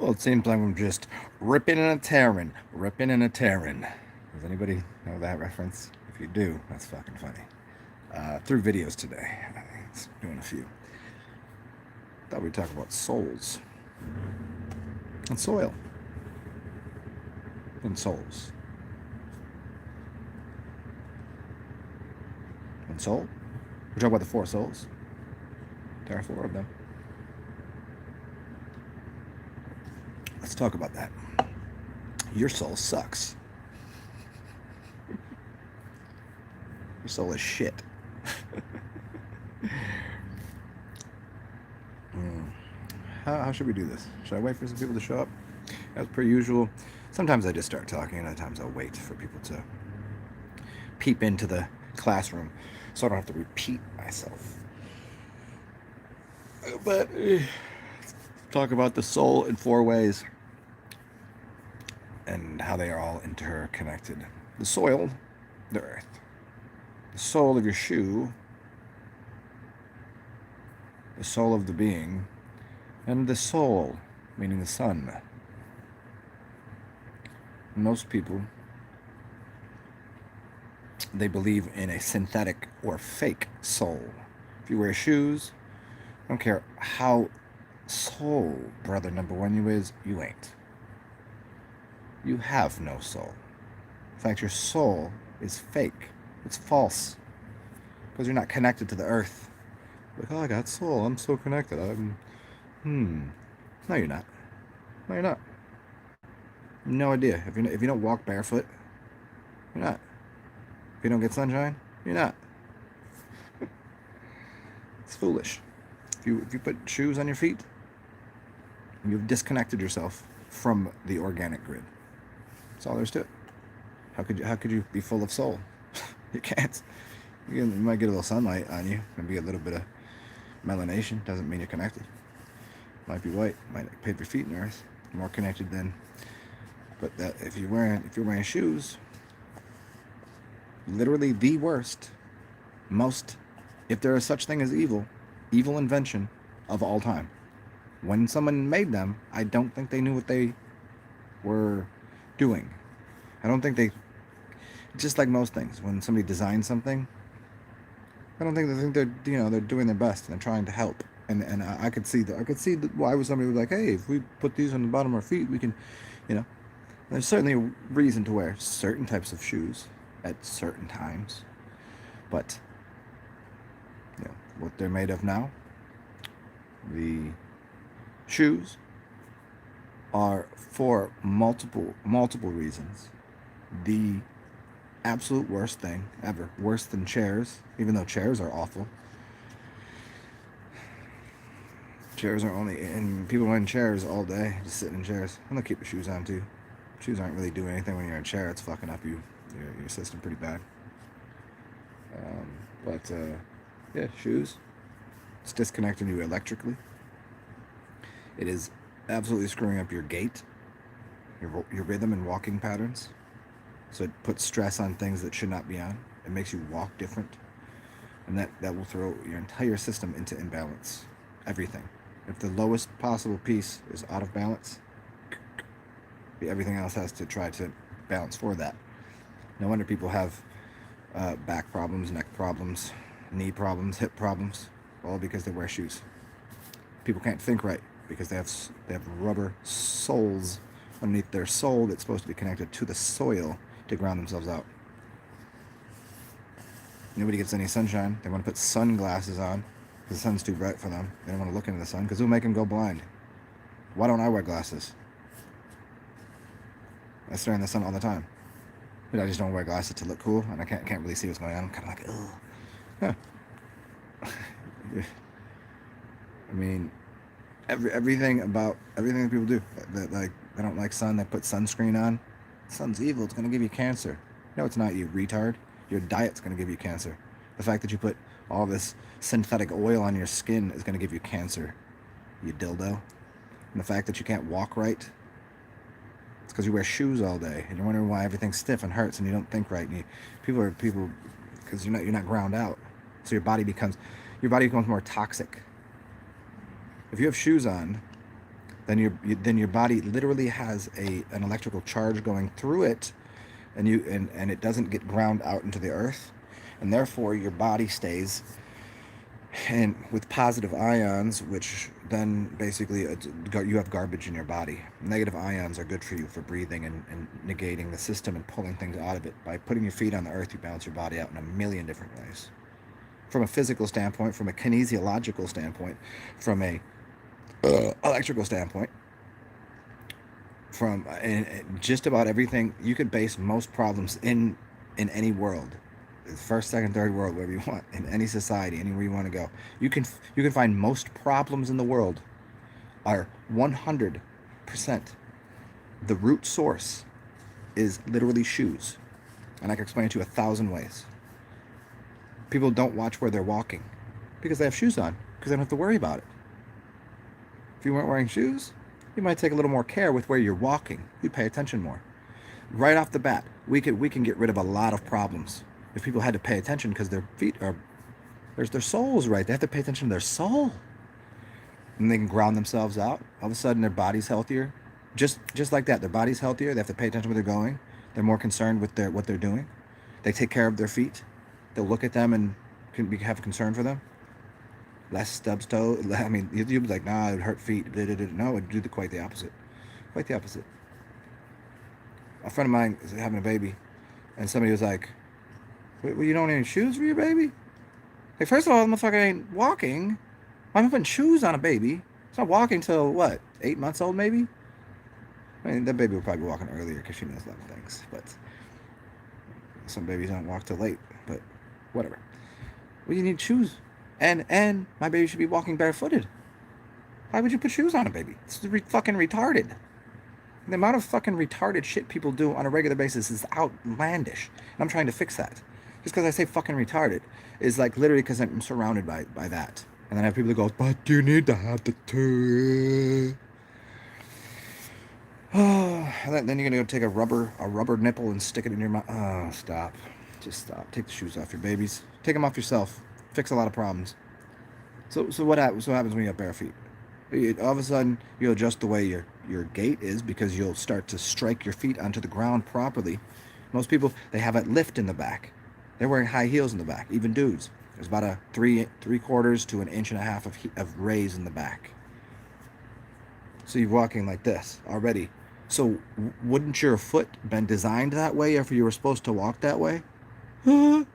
Well, it seems like I'm just ripping and a tearing, ripping and a tearing. Does anybody know that reference? If you do, that's fucking funny. Through videos today, it's doing a few. Thought we'd talk about souls and soil and souls and soul. We're talking about the four souls. There are four of them. Let's talk about that. Your soul sucks. Your soul is shit. How should we do this? Should I wait for some people to show up? As per usual, sometimes I just start talking, and other times I'll wait for people to peep into the classroom so I don't have to repeat myself. But talk about the soul in four ways and how they are all interconnected. The soil, the earth. The sole of your shoe, the soul of the being, and the soul, meaning the sun. Most people, they believe in a synthetic or fake soul. If you wear shoes, I don't care how soul brother number one you is, you ain't. You have no soul. In fact, your soul is fake. It's false. Because you're not connected to the earth. Like, oh, I got soul. I'm so connected. No, you're not. No, you're not. No idea. If you don't walk barefoot, you're not. If you don't get sunshine, you're not. It's foolish. If you put shoes on your feet, you've disconnected yourself from the organic grid. That's all there is to it. How could you be full of soul? You can't. You might get a little sunlight on you, maybe a little bit of melanation. Doesn't mean you're connected. Might be white. Might pave your feet in the earth. More connected than. But that if you're wearing shoes, literally the worst, most, if there is such thing as evil invention of all time. When someone made them, I don't think they knew what they were doing. I don't think they. Just like most things, when somebody designs something, I don't think they think they're doing their best and they're trying to help. And I could see why was somebody was like, hey, if we put these on the bottom of our feet, we can, you know. There's certainly a reason to wear certain types of shoes at certain times, but what they're made of now, the shoes are for multiple reasons the absolute worst thing ever. Worse than chairs, even though chairs are awful. Chairs are only, and people are in chairs all day, just sitting in chairs. I'm gonna keep the shoes on too. Shoes aren't really doing anything when you're in a chair. It's fucking up your system pretty bad. But yeah, shoes. It's disconnecting you electrically. It is absolutely screwing up your gait, your rhythm and walking patterns. So it puts stress on things that should not be on. It makes you walk different. And that will throw your entire system into imbalance. Everything. If the lowest possible piece is out of balance, everything else has to try to balance for that. No wonder people have back problems, neck problems, knee problems, hip problems, all because they wear shoes. People can't think right because they have rubber soles underneath their soul that's supposed to be connected to the soil to ground themselves out. Nobody gets any sunshine. They want to put sunglasses on because the sun's too bright for them. They don't want to look into the sun because it'll make them go blind. Why don't I wear glasses? I stare in the sun all the time. But I just don't wear glasses to look cool, and I can't really see what's going on. I'm kind of like, ugh. Huh. I mean, everything that people do. Like, they don't like sun. They put sunscreen on. Sun's evil. It's gonna give you cancer. No, it's not, you retard. Your diet's gonna give you cancer. The fact that you put all this synthetic oil on your skin is gonna give you cancer. You dildo. And the fact that you can't walk right, it's because you wear shoes all day, and you're wondering why everything's stiff and hurts, and you don't think right. And people because you're not ground out, so your body becomes more toxic. If you have shoes on, then your body literally has an electrical charge going through it, and it doesn't get ground out into the earth, and therefore your body stays and with positive ions, which then basically you have garbage in your body. Negative ions are good for you for breathing and negating the system and pulling things out of it. By putting your feet on the earth, you balance your body out in a million different ways. From a physical standpoint, from a kinesiological standpoint, from a electrical standpoint, from just about everything. You could base most problems in any world, first, second, third world, wherever you want, in any society, anywhere you want to go. You can find most problems in the world are 100%. The root source is literally shoes, and I can explain it to you 1,000 ways. People don't watch where they're walking because they have shoes on, because they don't have to worry about it. If you weren't wearing shoes, you might take a little more care with where you're walking. You'd pay attention more. Right off the bat, we can get rid of a lot of problems if people had to pay attention, because their feet are, their soul's right. They have to pay attention to their soul, and they can ground themselves out. All of a sudden, their body's healthier. Just like that, their body's healthier. They have to pay attention where they're going. They're more concerned with what they're doing. They take care of their feet. They'll look at them and have a concern for them. Less stubs toe. I mean, you'd be like, nah, it would hurt feet. No, it'd do quite the opposite. Quite the opposite. A friend of mine is having a baby, and somebody was like, well, you don't need any shoes for your baby? Hey, first of all, the motherfucker ain't walking. Why am I putting shoes on a baby? It's not walking till, what, 8 months old maybe? I mean, that baby will probably be walking earlier because she knows a lot of things, but some babies don't walk till late, but whatever. Well, you need shoes. And my baby should be walking barefooted. Why would you put shoes on a baby? It's fucking retarded. The amount of fucking retarded shit people do on a regular basis is outlandish. And I'm trying to fix that. Just because I say fucking retarded is like literally because I'm surrounded by that. And then I have people that go, but you need to have the two. Oh, then you're going to go take a rubber nipple and stick it in your mouth. Oh, stop. Just stop. Take the shoes off your babies. Take them off yourself. Fix a lot of problems. So what happens when you have bare feet? All of a sudden, you'll adjust the way your gait is, because you'll start to strike your feet onto the ground properly. Most people, they have a lift in the back. They're wearing high heels in the back, even dudes. There's about a 3/4 to 1.5 inches of raise in the back. So you're walking like this already. So wouldn't your foot been designed that way if you were supposed to walk that way? And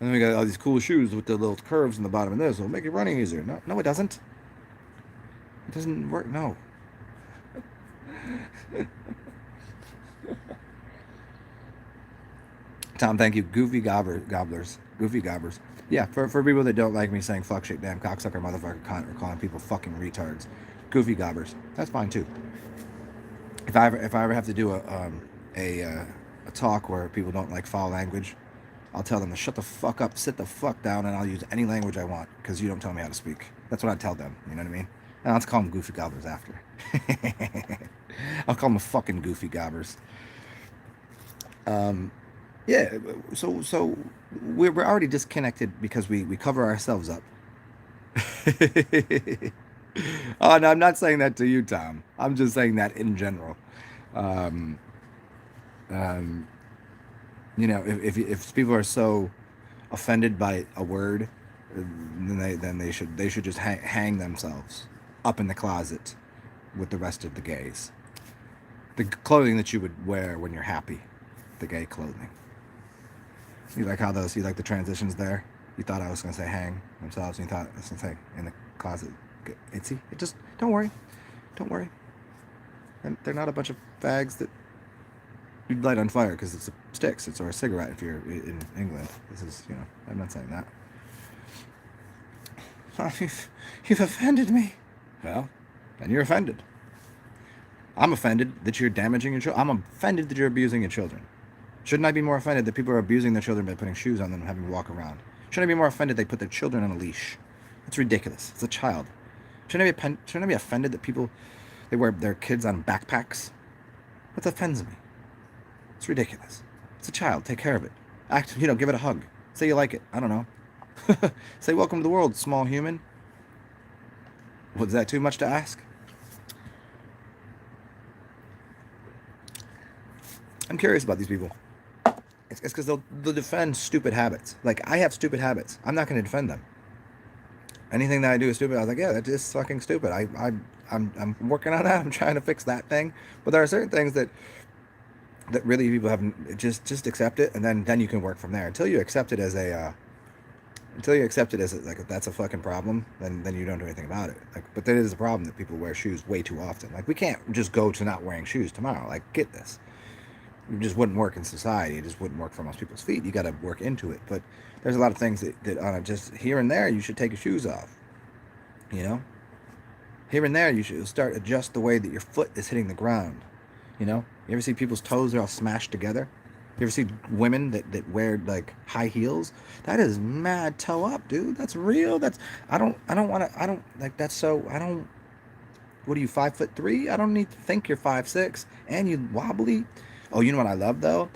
then we got all these cool shoes with the little curves in the bottom of this. It'll make your running easier. No, it doesn't. It doesn't work. No. Tom, thank you. Goofy gobblers. Goofy gobbers. Yeah, for people that don't like me saying fuck, shit, damn, cocksucker, motherfucker, cunt, or calling people fucking retards. Goofy gobbers. That's fine too. If I ever have to do a talk where people don't like foul language, I'll tell them to shut the fuck up, sit the fuck down, and I'll use any language I want, because you don't tell me how to speak. That's what I tell them, you know what I mean? And I'll call them goofy gobblers after. I'll call them fucking goofy gobbers. Yeah, so we're already disconnected because we cover ourselves up. Oh, no, I'm not saying that to you, Tom. I'm just saying that in general. Um, um, if people are so offended by a word, then they should just hang themselves up in the closet with the rest of the gays. The clothing that you would wear when you're happy, the gay clothing. You like the transitions there? You thought I was gonna say hang themselves, and you thought I was gonna say in the closet. It just don't worry. And they're not a bunch of fags that you'd light on fire because it's sticks, or a cigarette if you're in England. This is, I'm not saying that. Oh, you've offended me. Well, then you're offended. I'm offended that you're damaging your children. I'm offended that you're abusing your children. Shouldn't I be more offended that people are abusing their children by putting shoes on them and having to walk around? Shouldn't I be more offended they put their children on a leash? That's ridiculous. It's a child. Shouldn't I be offended that people, they wear their kids on backpacks? That offends me. It's ridiculous. It's a child. Take care of it. Give it a hug. Say you like it. I don't know. Say welcome to the world, small human. Was that too much to ask? I'm curious about these people. It's because they'll defend stupid habits. Like, I have stupid habits. I'm not going to defend them. Anything that I do is stupid. I was like, yeah, that is fucking stupid. I'm working on that. I'm trying to fix that thing. But there are certain things that really people haven't, just accept it, and then you can work from there. Until you accept it as like, if that's a fucking problem, then you don't do anything about it. Like, but that is a problem that people wear shoes way too often. Like, we can't just go to not wearing shoes tomorrow. Like, get this. It just wouldn't work in society. It just wouldn't work for most people's feet. You got to work into it. But there's a lot of things that on just here and there, you should take your shoes off. You know, here and there, you should start adjust the way that your foot is hitting the ground. You know, you ever see people's toes are all smashed together? You ever see women that wear like high heels? That is mad toe up, dude. That's real. I don't want to. I don't like that's so. I don't. What are you, 5'3"? I don't need to think you're 5'6" and you wobbly. Oh, you know what I love though?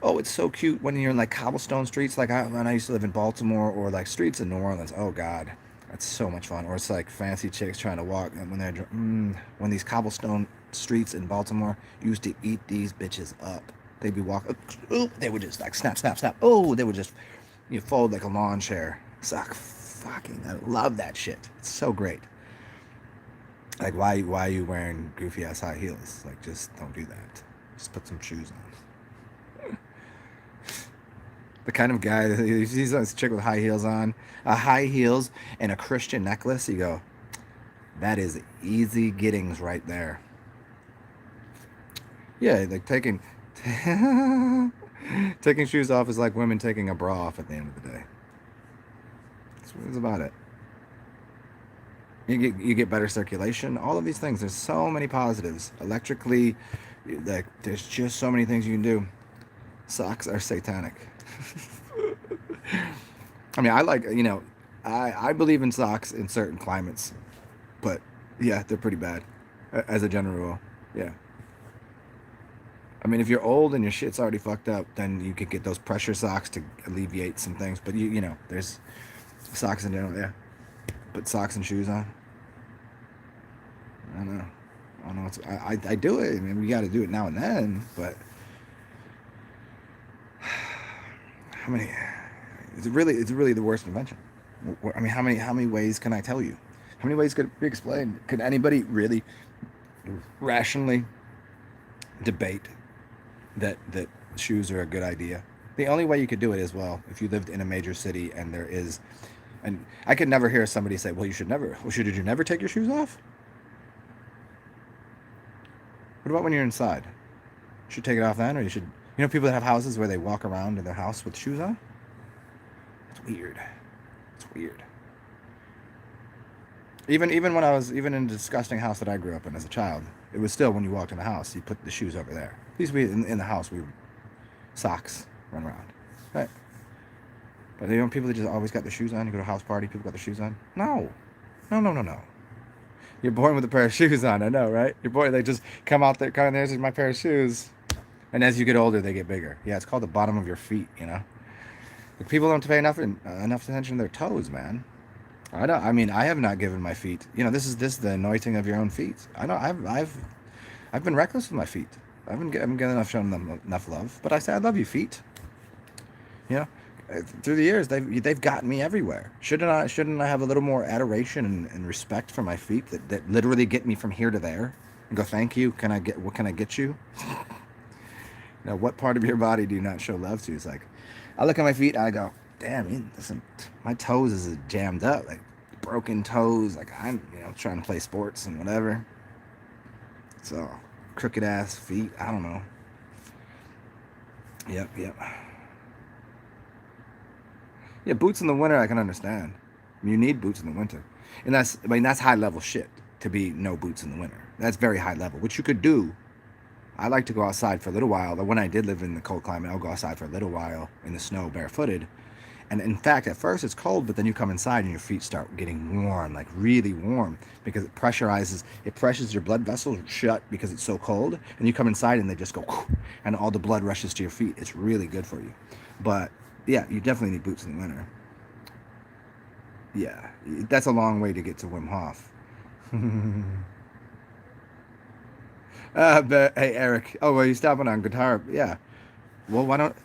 Oh, it's so cute when you're in like cobblestone streets. Like when I used to live in Baltimore, or like streets in New Orleans. Oh God, that's so much fun. Or it's like fancy chicks trying to walk, and when these cobblestone streets in Baltimore used to eat these bitches up. They'd be walking. They would just like snap, snap, snap. Oh, they would just fold like a lawn chair. It's like fucking. I love that shit. It's so great. Like, why are you wearing goofy ass high heels? Like, just don't do that. Just put some shoes on. The kind of guy that you see this chick with high heels on, high heels and a Christian necklace, you go, that is easy gettings right there. Yeah, like taking shoes off is like women taking a bra off at the end of the day. That's about it. You get better circulation. All of these things. There's so many positives. Electrically, like there's just so many things you can do. Socks are satanic. I mean, I believe in socks in certain climates, but yeah, they're pretty bad as a general rule. Yeah. I mean, if you're old and your shit's already fucked up, then you could get those pressure socks to alleviate some things. But there's socks in general, yeah. Put socks and shoes on. I don't know. I don't know. I do it. I mean, we got to do it now and then. But how many? It's really the worst invention. I mean, how many ways can I tell you? How many ways could it be explained? Could anybody really rationally debate that shoes are a good idea? The only way you could do it is, well, if you lived in a major city and there is, and I could never hear somebody say, well, should you never take your shoes off? What about when you're inside? You should take it off then, or people that have houses where they walk around in their house with shoes on? It's weird. It's weird. Even when I was in a disgusting house that I grew up in as a child, it was still, when you walked in the house, you put the shoes over there. At least in the house, we socks run around, right? But people that just always got their shoes on. You go to a house party, people got their shoes on. No. You're born with a pair of shoes on. I know, right? You're born. They just come out there. There's my pair of shoes. And as you get older, they get bigger. Yeah, it's called the bottom of your feet. Like, people don't pay enough attention to their toes, man. I know. I mean, I have not given my feet. This is the anointing of your own feet. I know. I've been reckless with my feet. I haven't shown them enough love. But I say I love you, feet. Through the years, they've gotten me everywhere. Shouldn't I have a little more adoration and respect for my feet that literally get me from here to there? And go, thank you. What can I get you? Now, what part of your body do you not show love to? It's like, I look at my feet and I go, damn, listen, my toes is jammed up, like broken toes. Like, I'm trying to play sports and whatever. So crooked ass feet. I don't know. Yep. Yeah, boots in the winter I can understand. You need boots in the winter, and that's high level shit to be no boots in the winter. That's very high level, which you could do. I like to go outside for a little while. When I did live in the cold climate, I'll go outside for a little while in the snow barefooted. And in fact, at first it's cold, but then you come inside and your feet start getting warm, like really warm, because it pressures your blood vessels shut because it's so cold. And you come inside and they just go, and all the blood rushes to your feet. It's really good for you. But yeah, you definitely need boots in the winter. Yeah, that's a long way to get to Wim Hof. But hey, Eric. Oh, well, you stopping on guitar? Yeah. Well, why don't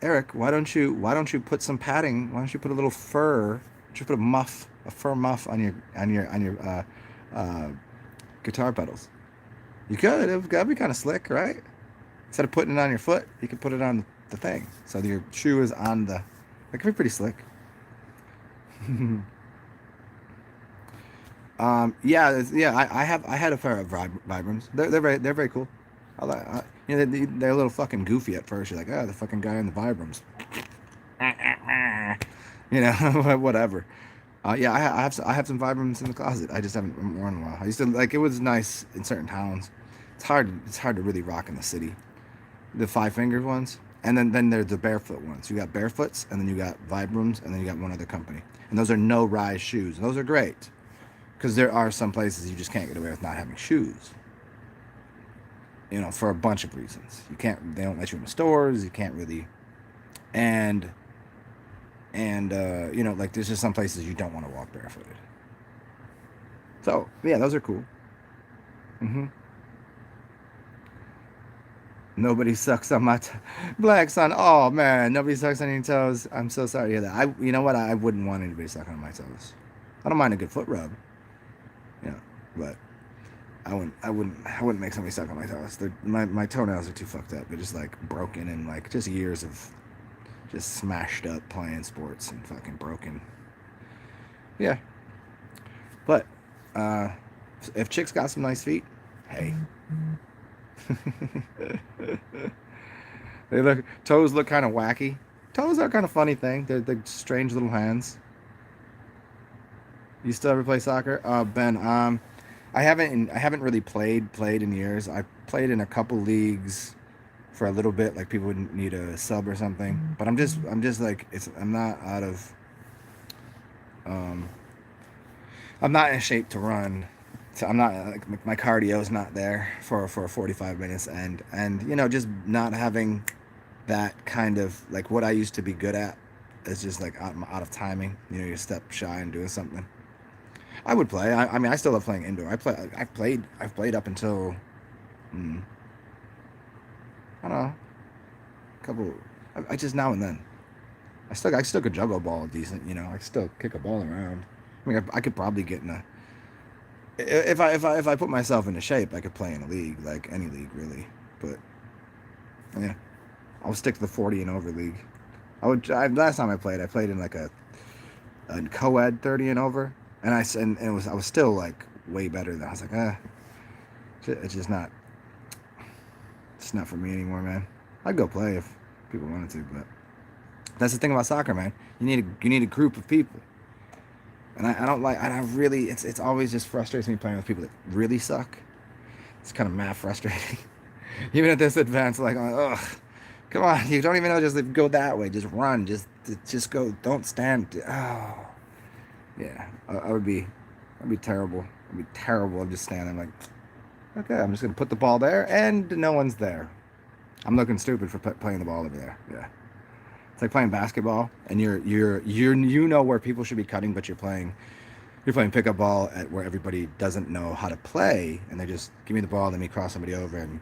Eric? Why don't you put some padding? Why don't you put a little fur? Why don't you put a fur muff on your uh, guitar pedals? You could. That'd be kind of slick, right? Instead of putting it on your foot, you could put it on the thing, so your shoe is on the. That could be pretty slick. Yeah, yeah. I had a pair of Vibrams. They're very cool. They're a little fucking goofy at first. You're like, oh, the fucking guy in the Vibrams. Whatever. Yeah, I have some Vibrams in the closet. I just haven't worn in a while. I used to like it was nice in certain towns. It's hard to really rock in the city. The five fingered ones, and then there's the barefoot ones. You got barefoots, and then you got Vibrams, and then you got one other company. And those are no rise shoes. And those are great because there are some places you just can't get away with not having shoes. For a bunch of reasons. You can't. They don't let you in the stores. You can't really, and like there's just some places you don't want to walk barefooted. So yeah, those are cool. hmm Nobody sucks on my black son. Oh man, nobody sucks on your toes. I'm so sorry to hear that. You know what? I wouldn't want anybody sucking on my toes. I don't mind a good foot rub, you know, but I wouldn't make somebody suck on my toes. My toenails are too fucked up. They're just like broken and like just years of just smashed up playing sports and fucking broken. Yeah, but uh, if chicks got some nice feet, hey. Toes look kind of wacky. Toes are kind of funny thing. They're strange little hands. You still ever play soccer? Ben, I haven't really played in years. I played in a couple leagues for a little bit, like people would need a sub or something. But I'm just like I'm not out of um I'm not in shape to run. So I'm not like my cardio's not there for 45 minutes, and just not having that kind of like what I used to be good at is just like out of timing. You step shy and doing something. I would play. I mean, I still love playing indoor. I've played up until mm, I don't know, a couple. I just now and then. I still could juggle a ball decent. I could still kick a ball around. I mean, I could probably get in a if I put myself into shape, I could play in a league, like any league really. But yeah, I'll stick to the 40 and over league. Last time I played in like a co-ed 30 and over, and I was still like way better than I was like, it's just not for me anymore, man. I'd go play if people wanted to, but that's the thing about soccer, man. You need a group of people. And I don't like, and I really, it's always just frustrates me playing with people that really suck. It's kind of mad frustrating. Even at this advance, like, ugh, come on, you don't even know, just go that way, just run, just go, don't stand. Oh, yeah, I'd be terrible. I'd be terrible just standing like, okay, I'm just gonna put the ball there, and no one's there. I'm looking stupid for playing the ball over there. Yeah. It's like playing basketball, and you know where people should be cutting, but you're playing pickup ball at where everybody doesn't know how to play, and they just give me the ball, let me cross somebody over, and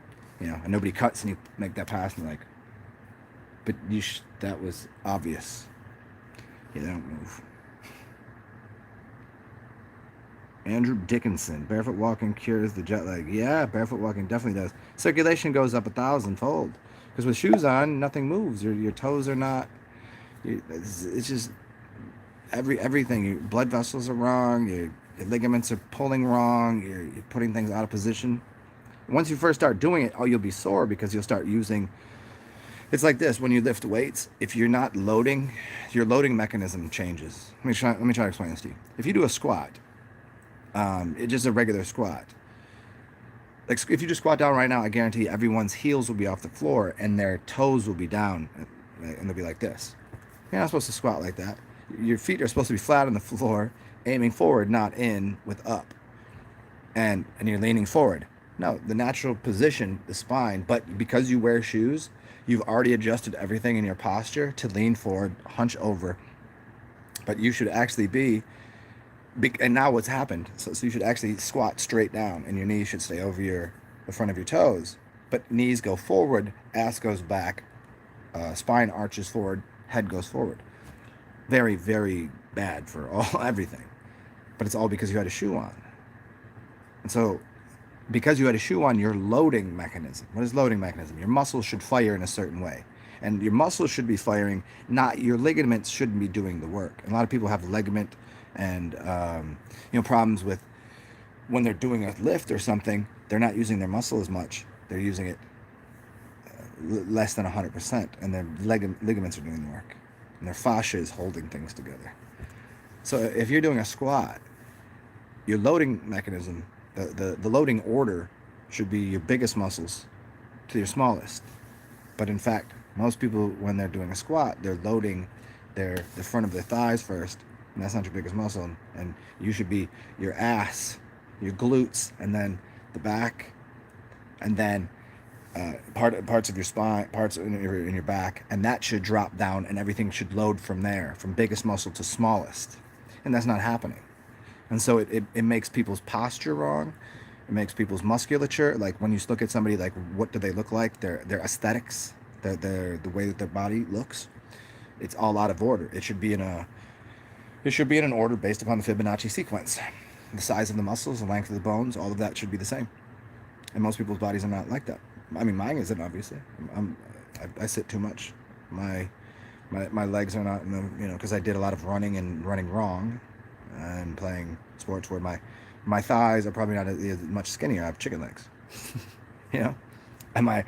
nobody cuts, and you make that pass, and like, but that was obvious. Yeah, they don't move. Andrew Dickinson, barefoot walking cures the jet lag. Yeah, barefoot walking definitely does. Circulation goes up 1,000-fold. Because with shoes on, nothing moves. Your toes are not. It's just everything. Your blood vessels are wrong. Your ligaments are pulling wrong. You're putting things out of position. Once you first start doing it, you'll be sore because you'll start using. It's like this: when you lift weights, if you're not loading, your loading mechanism changes. Let me try to explain this to you. If you do a squat, it's just a regular squat. Like if you just squat down right now, I guarantee everyone's heels will be off the floor and their toes will be down, and they'll be like this. You're not supposed to squat like that. Your feet are supposed to be flat on the floor, aiming forward, not in with up, and you're leaning forward. No, the natural position, the spine, but because you wear shoes, you've already adjusted everything in your posture to lean forward, hunch over, but you should actually be And now what's happened? So you should actually squat straight down, and your knees should stay over the front of your toes. But knees go forward, ass goes back, spine arches forward, head goes forward. Very, very bad for all everything. But it's all because you had a shoe on. And so, because you had a shoe on, your loading mechanism. What is loading mechanism? Your muscles should fire in a certain way. And your muscles should be firing, not your ligaments shouldn't be doing the work. And a lot of people have ligament and problems with when they're doing a lift or something, they're not using their muscle as much. They're using it less than 100%, and their ligaments are doing the work. And their fascia is holding things together. So if you're doing a squat, your loading mechanism, the loading order should be your biggest muscles to your smallest. But in fact, most people, when they're doing a squat, they're loading the front of their thighs first, and that's not your biggest muscle. And you should be your ass, your glutes, and then the back, and then parts of your spine, parts in your back, and that should drop down, and everything should load from there, from biggest muscle to smallest. And that's not happening. And so it makes people's posture wrong. It makes people's musculature, like when you look at somebody, like what do they look like? Their aesthetics, the way that their body looks, it's all out of order. It should be in an order based upon the Fibonacci sequence. The size of the muscles, the length of the bones, all of that should be the same. And most people's bodies are not like that. I mean, mine isn't, obviously. I sit too much. My legs are not, because I did a lot of running wrong, and playing sports where my thighs are probably not as much skinnier. I have chicken legs, and my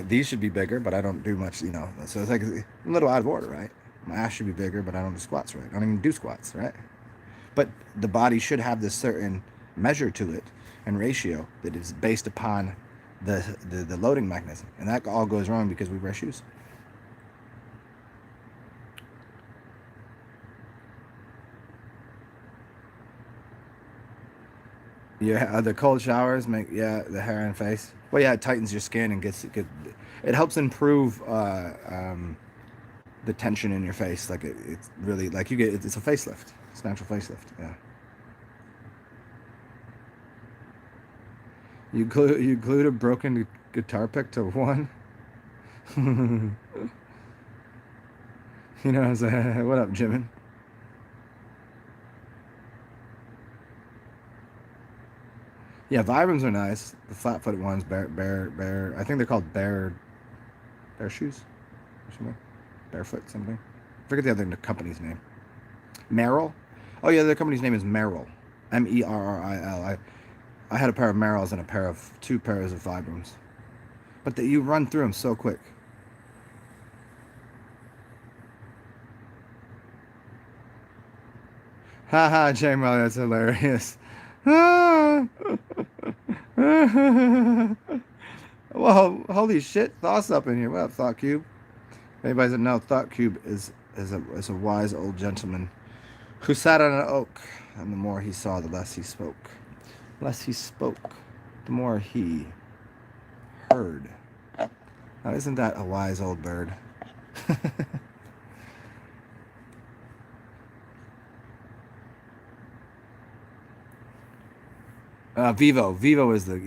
these should be bigger, but I don't do much, So it's like a little out of order, right? My ass should be bigger, but I don't do squats right. I don't even do squats, right? But the body should have this certain measure to it and ratio that is based upon the loading mechanism, and that all goes wrong because we wear shoes. Yeah, the cold showers make the hair and face. Well, yeah, it tightens your skin and it helps improve the tension in your face. Like it's really like it's a facelift. It's a natural facelift. Yeah. You glued a broken guitar pick to one. What I'm saying? What up, Jimin? Yeah, Vibrams are nice. The flat-footed ones, bear. I think they're called bear shoes or something. Barefoot something. I forget the other company's name. Merrill. Oh yeah, the company's name is Merrill. Merril. I had a pair of Merrills and two pairs of Vibrams, but you run through them so quick. Haha, J Molly, that's hilarious. Well, holy shit, Thought's up in here. What up, Thought Cube? If anybody doesn't know, Thought Cube is a wise old gentleman who sat on an oak, and the more he saw, the less he spoke. Less he spoke, the more he heard. Now, isn't that a wise old bird? Vivo is the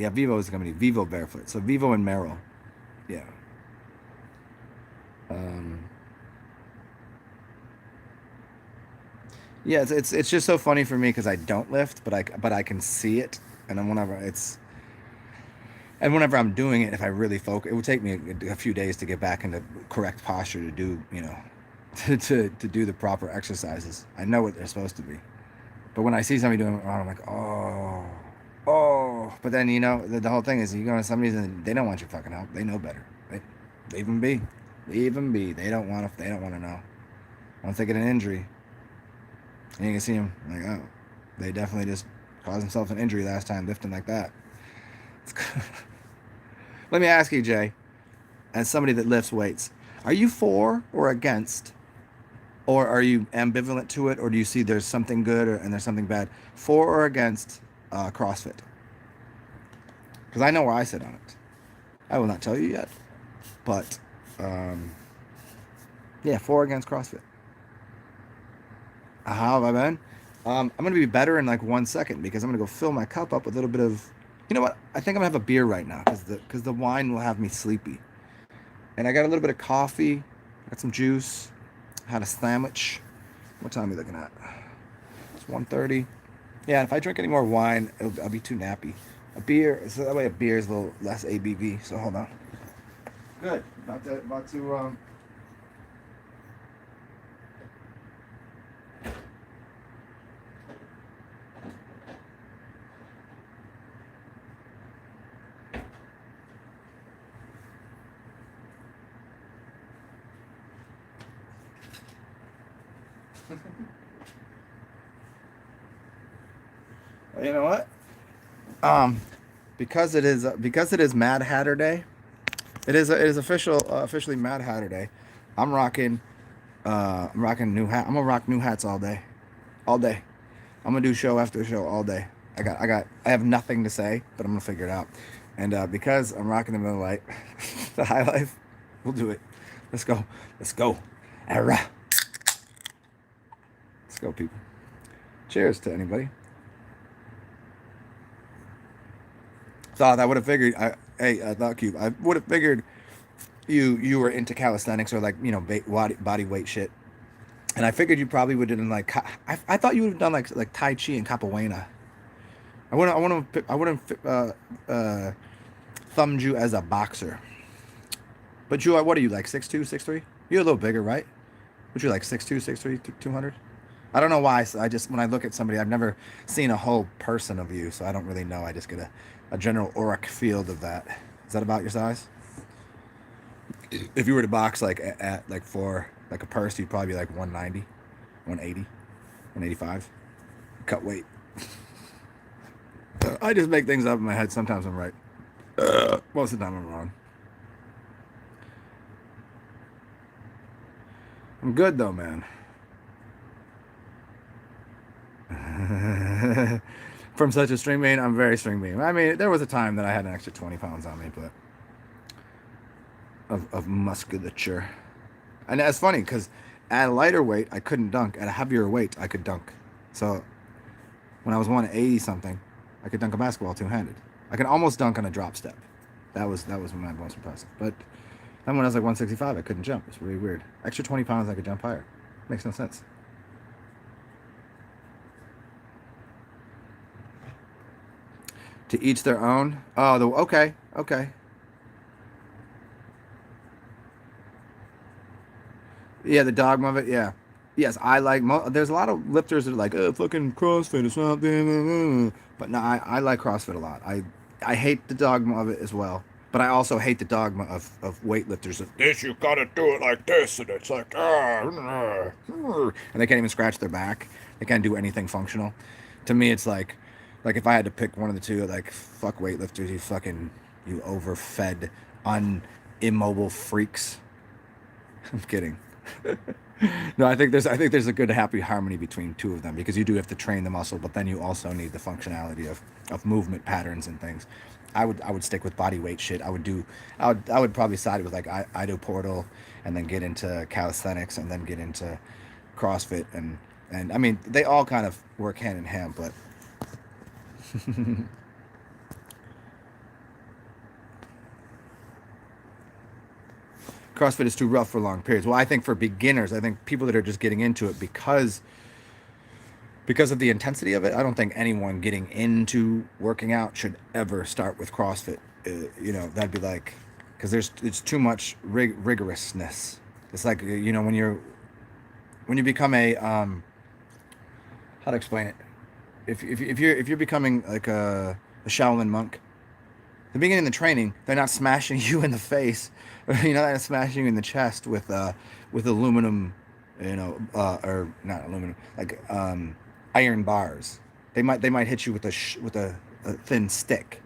company. Vivo Barefoot. So Vivo and Merrill. Yeah. Um, yeah, it's just so funny for me because I don't lift, but I can see it, and then whenever I'm doing it, if I really focus, it would take me a few days to get back into correct posture to do, to do the proper exercises. I know what they're supposed to be, but when I see somebody doing it wrong, I'm like, oh. But then the whole thing is you go to somebody's and they don't want your fucking help. They know better. They even be. They don't want to know. Once they get an injury, and you can see them like, oh, they definitely just caused themselves an injury last time lifting like that. Let me ask you, Jay, as somebody that lifts weights, are you for or against, or are you ambivalent to it, or do you see there's something good and there's something bad, for or against CrossFit? Because I know where I sit on it. I will not tell you yet, but yeah, for or against CrossFit. How have I been? I'm gonna be better in like 1 second because I'm gonna go fill my cup up with a little bit of. You know what? I think I'm gonna have a beer right now because the wine will have me sleepy. And I got a little bit of coffee, got some juice, had a sandwich. What time are we looking at? It's 1:30. Yeah, if I drink any more wine, I'll be too nappy. A beer, so that way a beer is a little less ABV. So hold on. Good. About to. You know what? Um, because it is Mad Hatter Day. It is officially Mad Hatter Day. I'm rocking I'm rocking new hat. I'm gonna rock new hats all day, all day. I'm gonna do show after show all day. I have nothing to say, but I'm gonna figure it out. And because I'm rocking the middle light, the high life, we'll do it. Let's go. Let's go. Errrr. Let's go, people. Cheers to anybody. Thought I would have figured. I thought Cube. I would have figured you were into calisthenics or like body weight shit. And I figured you probably would have done like I thought you would have done like Tai Chi and Capoeira. I wouldn't thumbed you as a boxer. But you are, what are you, like 6'2", 6'3"? You're a little bigger, right? But you're like 6'2", 6'3", 200? I don't know why. So I just, when I look at somebody, I've never seen a whole person of you, so I don't really know. I just get a general auric field of that. Is that about your size? If you were to box like at like for like a purse, you'd probably be like 190, 180, 185. Cut weight. I just make things up in my head. Sometimes I'm right. Most of the time I'm wrong. I'm good though, man. From such a string bean, I'm very string bean. I mean, there was a time that I had an extra 20 pounds on me, but of musculature. And that's funny because at a lighter weight, I couldn't dunk. At a heavier weight, I could dunk. So when I was 180 something, I could dunk a basketball two-handed. I could almost dunk on a drop step. That was my most impressive. But then when I was like 165, I couldn't jump. It's really weird. Extra 20 pounds, I could jump higher. Makes no sense. To each their own. Oh, okay, okay. Yeah, the dogma of it. Yeah. Yes, I like. There's a lot of lifters that are like, fucking CrossFit or something. But no, I like CrossFit a lot. I hate the dogma of it as well. But I also hate the dogma of weightlifters. Of this, you gotta do it like this, and it's like, and they can't even scratch their back. They can't do anything functional. To me, it's like if I had to pick one of the two, like fuck weightlifters, you overfed, immobile freaks. I'm kidding. No, I think there's a good happy harmony between two of them because you do have to train the muscle, but then you also need the functionality of movement patterns and things. I would stick with body weight shit. I would probably side with like I do portal and then get into calisthenics and then get into CrossFit and I mean they all kind of work hand in hand, but CrossFit is too rough for long periods. Well, I think for beginners, I think people that are just getting into it because of the intensity of it, I don't think anyone getting into working out should ever start with CrossFit. That'd be like, because it's too much rigorousness. It's like when you become a how to explain it. If you're becoming like a Shaolin monk, the beginning of the training, they're not smashing you in the face, they're not smashing you in the chest with aluminum, or not aluminum, like iron bars. They might hit you with a thin stick,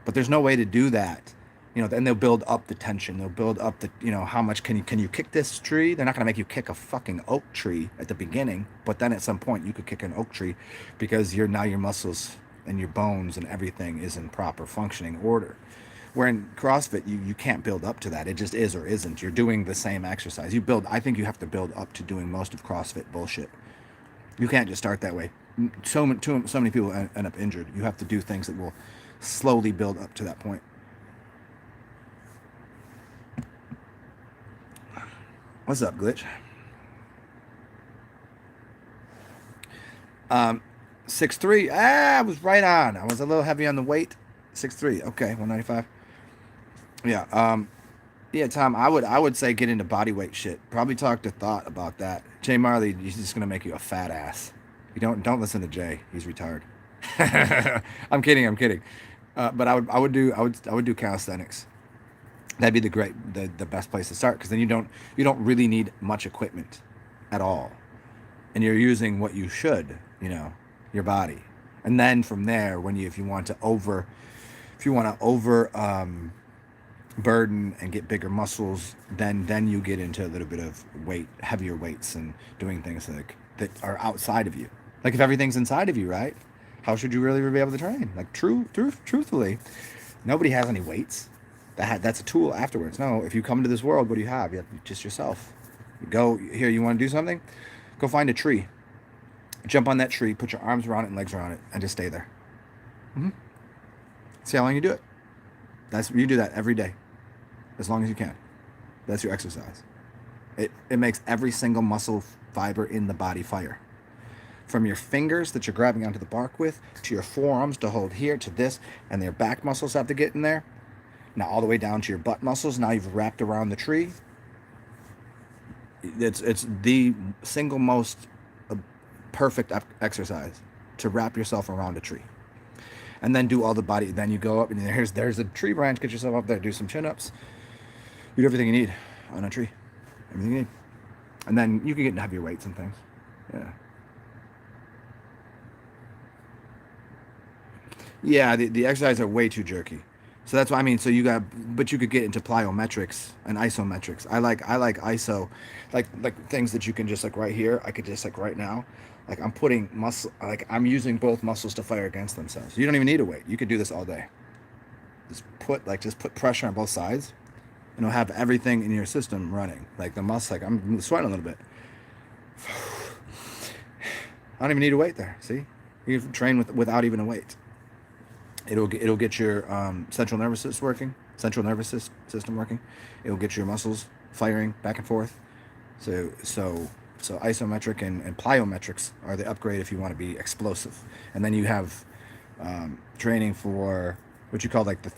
but there's no way to do that. Then they'll build up the tension. They'll build up how much can you kick this tree? They're not gonna make you kick a fucking oak tree at the beginning, but then at some point you could kick an oak tree because your muscles and your bones and everything is in proper functioning order. Where in CrossFit you can't build up to that. It just is or isn't. You're doing the same exercise. I think you have to build up to doing most of CrossFit bullshit. You can't just start that way. So many people end up injured. You have to do things that will slowly build up to that point. What's up, Glitch? 6'3". I was right on. I was a little heavy on the weight. 6'3". Okay, 195. Yeah. Yeah, Tom. I would say get into body weight shit. Probably talk to Thought about that. Jay Marley, he's just gonna make you a fat ass. You don't listen to Jay. He's retired. I'm kidding. I'm kidding. But I would do calisthenics. That'd be the best place to start because then you don't really need much equipment at all, and you're using what you should, your body. And then from there, if you want to over burden and get bigger muscles, then you get into a little bit of heavier weights, and doing things that are outside of you. Like if everything's inside of you, right? How should you really be able to train? Like truthfully, nobody has any weights. That's a tool afterwards. No, if you come into this world, what do you have? You have just yourself. You go here. You want to do something? Go find a tree. Jump on that tree. Put your arms around it and legs around it, and just stay there. Mm-hmm. See how long you do it. You do that every day, as long as you can. That's your exercise. It makes every single muscle fiber in the body fire. From your fingers that you're grabbing onto the bark with, to your forearms to hold here, to this, and your back muscles have to get in there. Now all the way down to your butt muscles. Now you've wrapped around the tree. It's the single most perfect exercise to wrap yourself around a tree. And then do all the body. Then you go up and there's a tree branch. Get yourself up there. Do some chin-ups. You do everything you need on a tree. Everything you need. And then you can get heavier weights and things. Yeah. Yeah, the exercises are way too jerky. So that's why so but you could get into plyometrics and isometrics. I like iso, like things that you can just like right here. I could just like right now, like I'm putting muscle, like I'm using both muscles to fire against themselves. You don't even need a weight. You could do this all day. Just put pressure on both sides, and it'll have everything in your system running. Like the muscle, like I'm sweating a little bit. I don't even need a weight there. See, you can train without even a weight. It'll get your central nervous system working. It'll get your muscles firing back and forth. So isometric and plyometrics are the upgrade if you want to be explosive. And then you have training for what you call the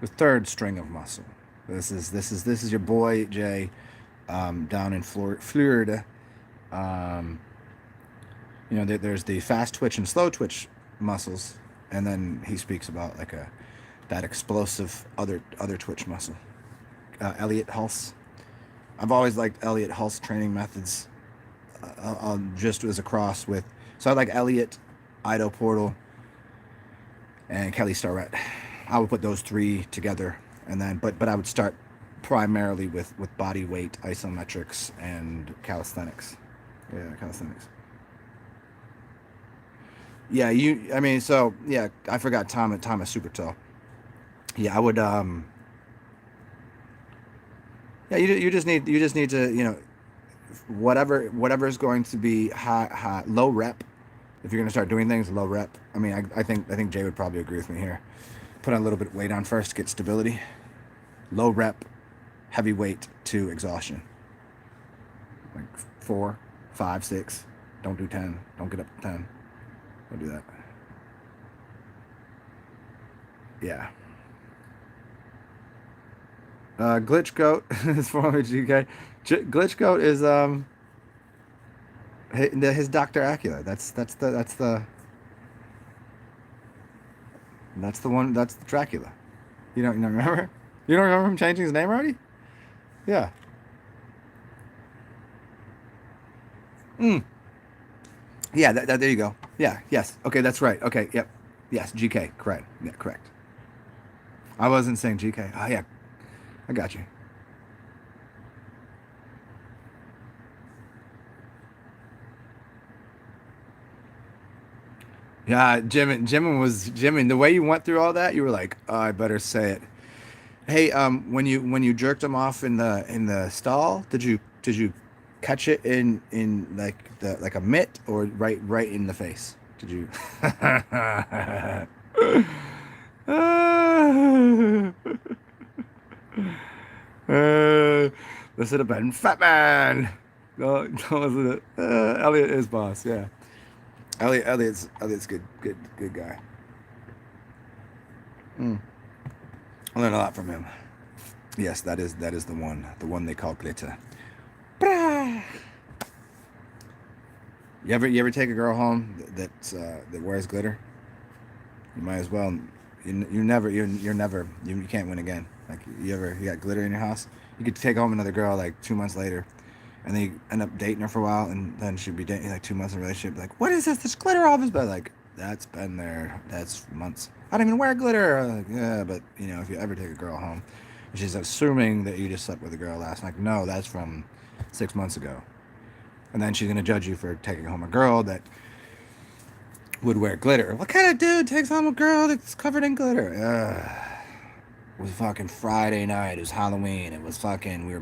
third string of muscle. This is your boy Jay down in Florida. There's the fast twitch and slow twitch muscles, and then he speaks about that explosive other twitch muscle. Elliot Hulse. I've always liked Elliot Hulse training methods. Just as a cross with, so I like Elliot, Ido Portal, and Kelly Starrett. I would put those three together, and then but I would start primarily with body weight, isometrics, and calisthenics. Yeah, calisthenics. Yeah, I forgot Thomas Super Toe. Yeah, I would you just need to, whatever is going to be high, low rep. If you're going to start doing things low rep. I think Jay would probably agree with me here. Put a little bit of weight on first, get stability. Low rep, heavy weight to exhaustion. Like 4, 5, 6. Don't do 10. Don't get up to 10. Don't do that. Yeah. Glitch Goat is former GK. Glitch Goat is his Dr. Acula. That's the one. That's Dracula. You don't remember? You don't remember him changing his name already? Yeah. Yeah. There you go. Yeah. Yes. Okay. That's right. Okay. Yep. Yes. GK. Correct. Yeah. Correct. I wasn't saying GK. Oh yeah. I got you. Yeah, Jimin. The way you went through all that, you were like, oh, I better say it. Hey, when you jerked him off in the stall, did you catch it in like a mitt or right in the face? Did you? This would have been Fat Man. No, no, wasn't it? Elliot is boss. Yeah, Elliot's good guy. Mm. I learned a lot from him. Yes, that is the one they call glitter. Brah. You ever take a girl home that wears glitter? You might as well. You can't win again. Like you got glitter in your house. You could take home another girl like 2 months later, and then you end up dating her for a while, and then she'd be dating like 2 months in a relationship. Like, what is this? This glitter off his bed? Like, that's been there. That's months. I don't even wear glitter. Like, yeah, but if you ever take a girl home, and she's assuming that you just slept with a girl last night. No, that's from 6 months ago, and then she's gonna judge you for taking home a girl that would wear glitter. What kind of dude takes home a girl that's covered in glitter? It was fucking Friday night. It was Halloween. It was fucking. We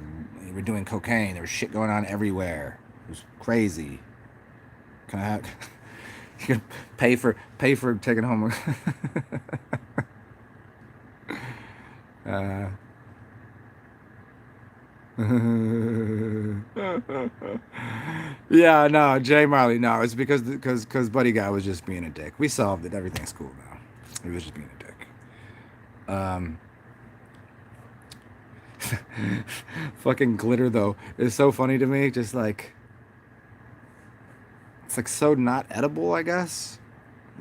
were doing cocaine. There was shit going on everywhere. It was crazy. Can I have? You could pay for taking home. Yeah, no, Jay Marley, no, it's because Buddy Guy was just being a dick. We solved it. Everything's cool now. He was just being a dick. Um, Fucking glitter though is so funny to me. Just like it's like so not edible, I guess.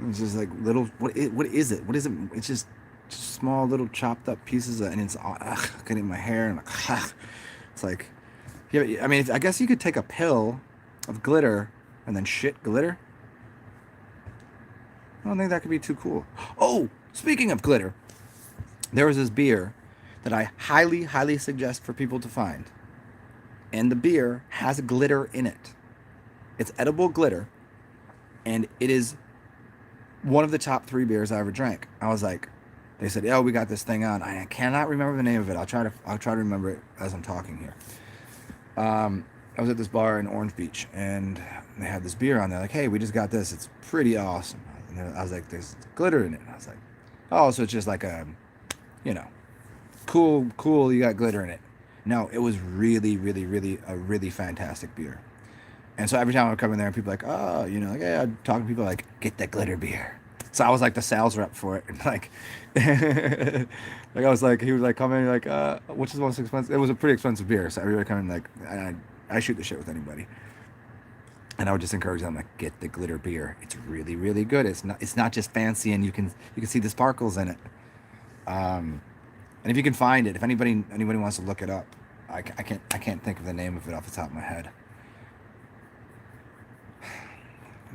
It's just like little. What is it? What is it? It's just small little chopped up pieces and it's all getting in my hair and like it's like yeah. I mean, I guess you could take a pill of glitter and then shit glitter. I don't think that could be too cool. Oh, speaking of glitter, there was this beer that I highly suggest for people to find, and the beer has glitter in it. It's edible glitter, and it is one of the top 3 beers I ever drank. I was like, they said, "Oh, we got this thing on." I cannot remember the name of it. I'll try to remember it as I'm talking here. I was at this bar in Orange Beach, and they had this beer on there. Like, "Hey, we just got this. It's pretty awesome." And I was like, "There's glitter in it." And I was like, "Oh, so it's just like a, you know, cool. You got glitter in it." No, it was really a really fantastic beer. And so every time I would come in there, and people were like, "Oh, like hey," I'd talk to people like, "Get that glitter beer." So I was like the sales rep for it, and like, like I was like, he was like, come in, like, which is the most expensive? It was a pretty expensive beer, so everybody come in like, I shoot the shit with anybody, and I would just encourage them like, get the glitter beer. It's really good. It's not just fancy, and you can see the sparkles in it. And if you can find it, if anybody wants to look it up, I can't think of the name of it off the top of my head.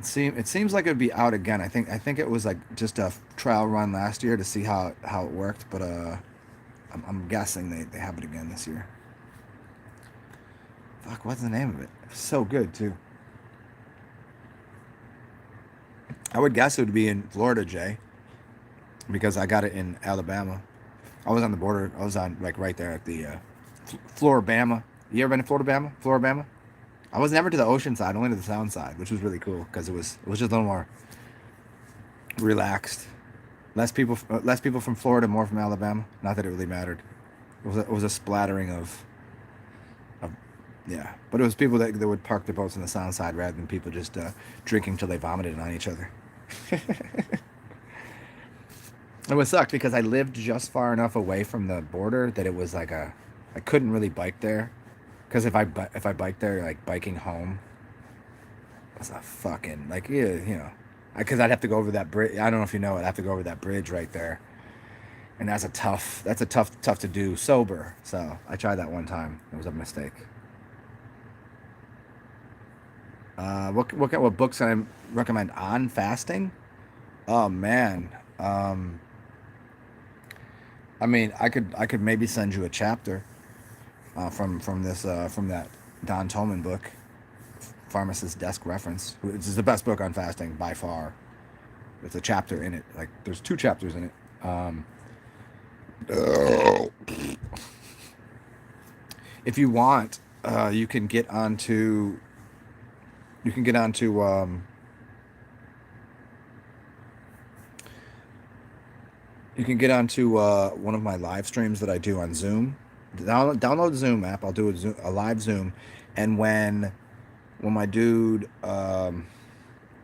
It seems like it would be out again. I think it was like just a trial run last year to see how it worked, but I'm guessing they have it again this year. Fuck, what's the name of it? It's so good too. I would guess it would be in Florida, Jay, because I got it in Alabama. I was on the border. I was on like right there at the Floribama. You ever been to Floribama? Floribama? I was never to the ocean side, only to the sound side, which was really cool because it was just a little more relaxed. Less people from Florida, more from Alabama. Not that it really mattered. It was a splattering of yeah. But it was people that would park their boats on the sound side rather than people just drinking till they vomited on each other. It was sucked because I lived just far enough away from the border that it was like I couldn't really bike there. Because if I biked there, like biking home was a fucking like because I'd have to go over that bridge. I don't know if you know it. I have to go over that bridge right there, and that's a tough to do sober. So I tried that one time. It was a mistake. What books can I recommend on fasting? Oh man. I mean, I could maybe send you a chapter from that Don Tolman book, Pharmacist Desk Reference, which is the best book on fasting by far. There's a chapter in it. Like there's 2 chapters in it. If you want, you can get onto you can get onto you can get onto one of my live streams that I do on Zoom. Download the Zoom app. I'll do a live Zoom, and when my dude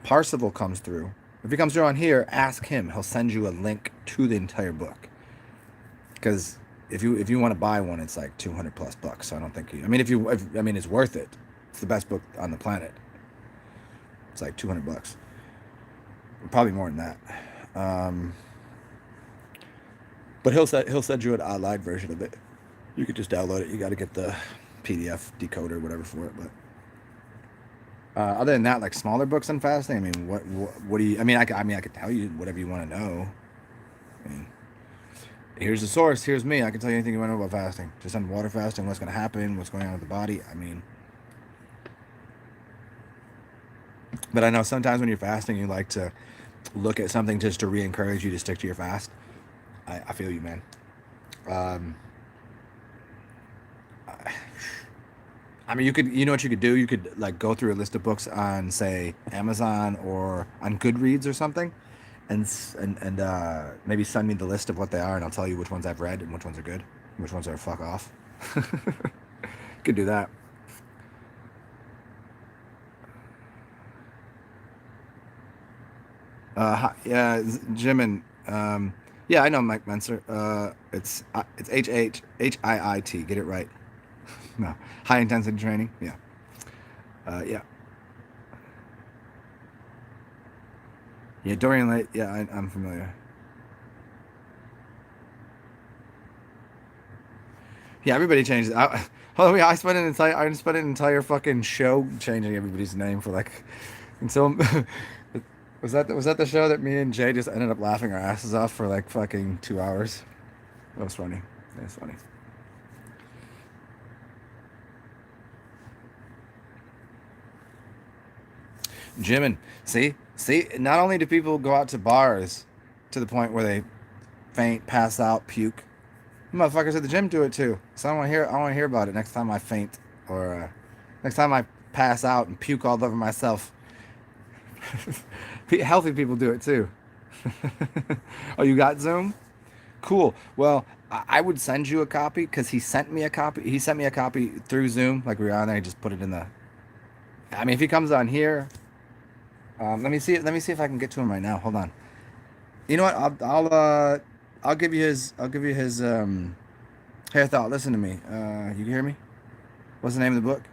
Parsival comes through, if he comes through on here, ask him. He'll send you a link to the entire book. Because if you want to buy one, it's like 200 plus bucks. So I don't think I mean I mean it's worth it. It's the best book on the planet. It's like 200 bucks. Probably more than that. But he'll send you an online version of it. You could just download it. You got to get the PDF decoder, whatever for it. But other than that, like smaller books on fasting. I mean, what do you? I mean, I could tell you whatever you want to know. I mean, here's the source. Here's me. I can tell you anything you want to know about fasting. Just on water fasting, what's going to happen, what's going on with the body. I mean, but I know sometimes when you're fasting, you like to look at something just to re-encourage you to stick to your fast. I feel you, man. Um, I mean, you know what you could do? You could like go through a list of books on, say, Amazon or on Goodreads or something, and maybe send me the list of what they are, and I'll tell you which ones I've read and which ones are good, and which ones are fuck off. Could do that. Yeah, Jimin. Yeah, I know Mike Menser. It's HIIT. Get it right. No, high intensity training. Yeah. Yeah. Yeah. Dorian Light. Yeah, I'm familiar. Yeah, everybody changes. Oh yeah, I spent an entire fucking show changing everybody's name for like, and so was that the show that me and Jay just ended up laughing our asses off for like fucking 2 hours? That was funny. That was funny. Jimin, see. Not only do people go out to bars to the point where they faint, pass out, puke. Motherfuckers at the gym do it too. So I want to hear. I want to hear about it next time I faint or next time I pass out and puke all over myself. Healthy people do it too. Oh, you got Zoom? Cool. Well, I would send you a copy because he sent me a copy. He sent me a copy through Zoom, like we were on there. He just put it in the. I mean, if he comes on here, let me see. Let me see if I can get to him right now. Hold on. You know what? I'll give you his. I'll give you his. Hey, thought. Listen to me. You can hear me? What's the name of the book?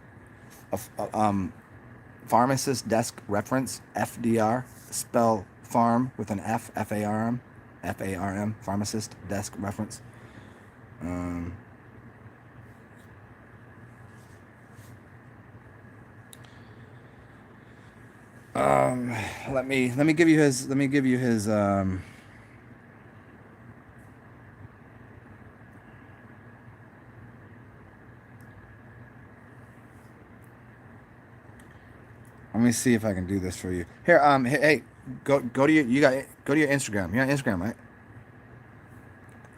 Pharmacist Desk Reference, FDR. Spell farm with an F, FARM, FARM. Pharmacist Desk Reference. Um, um, let me give you his. Let me give you his. Let me see if I can do this for you. Here, hey, go to your go to your Instagram. You're on Instagram, right?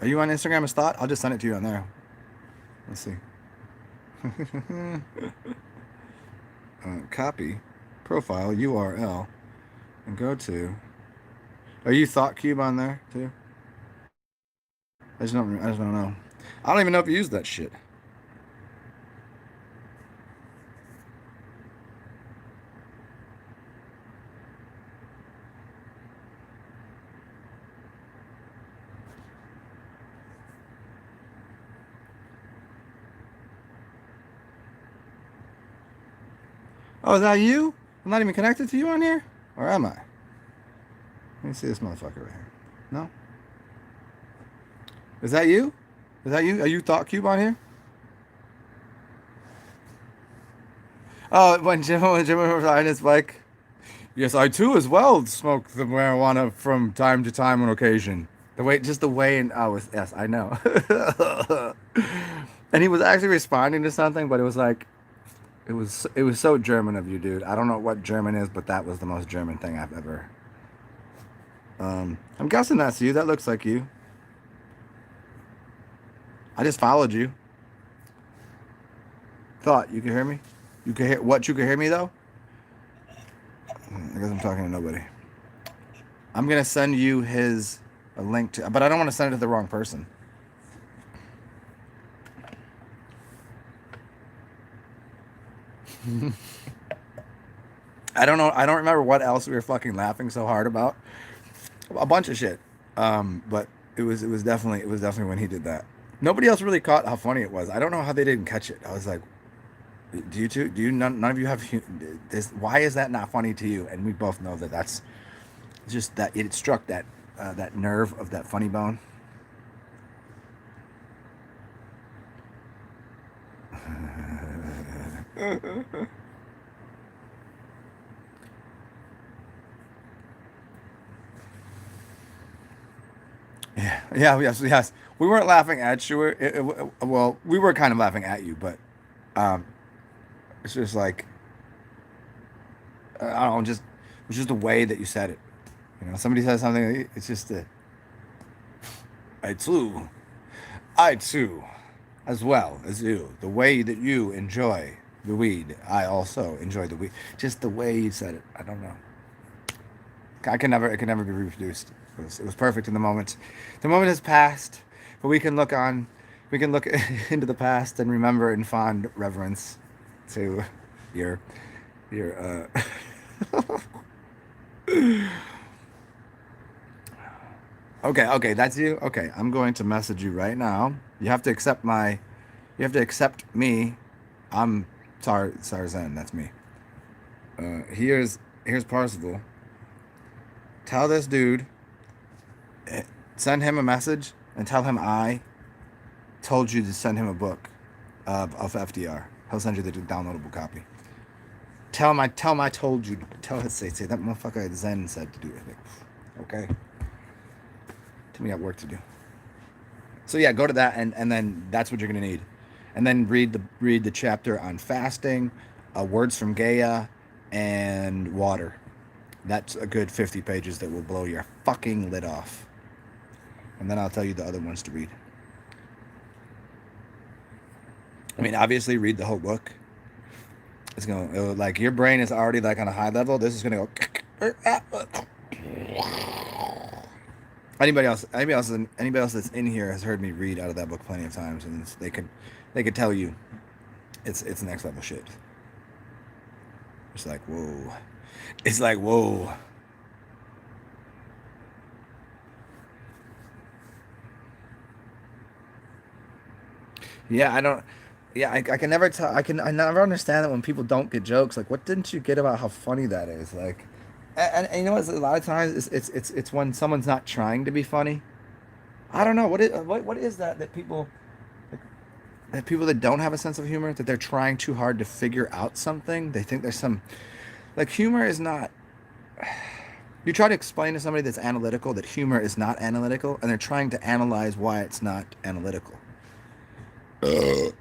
Are you on Instagram as thought? I'll just send it to you on there. Let's see. Copy, profile URL, and go to. Are you Thought Cube on there too? I just don't know. I don't even know if you use that shit. Oh, is that you? I'm not even connected to you on here, or am I? Let me see this motherfucker right here. No, is that you? Is that you? Are you Thought Cube on here? Oh, when Jim was riding his bike. Yes, I too as well smoke the marijuana from time to time on occasion. The way, just the way, and I was yes, I know. And he was actually responding to something, but it was like it was so German of you, dude. I don't know what German is, but that was the most German thing I've ever. I'm guessing that's you. That looks like you. I just followed you. Thought you can hear me? You can hear what? You can hear me though? I guess I'm talking to nobody. I'm gonna send you a link to, but I don't want to send it to the wrong person. I don't know. I don't remember what else we were fucking laughing so hard about. A bunch of shit. But it was definitely when he did that. Nobody else really caught how funny it was. I don't know how they didn't catch it. I was like, do you two? Do you none of you have this? Why is that not funny to you? And we both know that that's just that it struck that nerve of that funny bone. Yes. We weren't laughing at you. Well, we were kind of laughing at you, but um, it's just like I don't know, just it was just the way that you said it. You know, somebody says something. It's just I too, I too, as well as you. The way that you enjoy the weed, I also enjoy the weed. Just the way you said it. I don't know. It can never be reproduced. It was perfect in the moment. The moment has passed, but we can look into the past and remember in fond reverence to your, your, okay, that's you. Okay, I'm going to message you right now. You have to accept me. I'm Tarzan. That's me. Here's Parzival. Tell this dude, send him a message and tell him I told you to send him a book of FDR. He'll send you the downloadable copy. Tell him I told you. Say that motherfucker Zen said to do it. Okay. Tell me I got work to do. So yeah, go to that and then that's what you're gonna need. And then read the chapter on fasting, words from Gaia, and water. That's a good 50 pages that will blow your fucking lid off. And then I'll tell you the other ones to read. I mean, obviously, read the whole book. Like, your brain is already, like, on a high level. This is going to go... Anybody else that's in here has heard me read out of that book plenty of times, and they could tell you it's next level shit. It's like, whoa. It's like, whoa. Yeah, I don't. Yeah, I can never tell. I never understand that when people don't get jokes. Like, what didn't you get about how funny that is? Like, and you know what? A lot of times it's when someone's not trying to be funny. I don't know what is that people that people that don't have a sense of humor, that they're trying too hard to figure out something. They think there's some, like, humor is not. You try to explain to somebody that's analytical that humor is not analytical, and they're trying to analyze why it's not analytical. I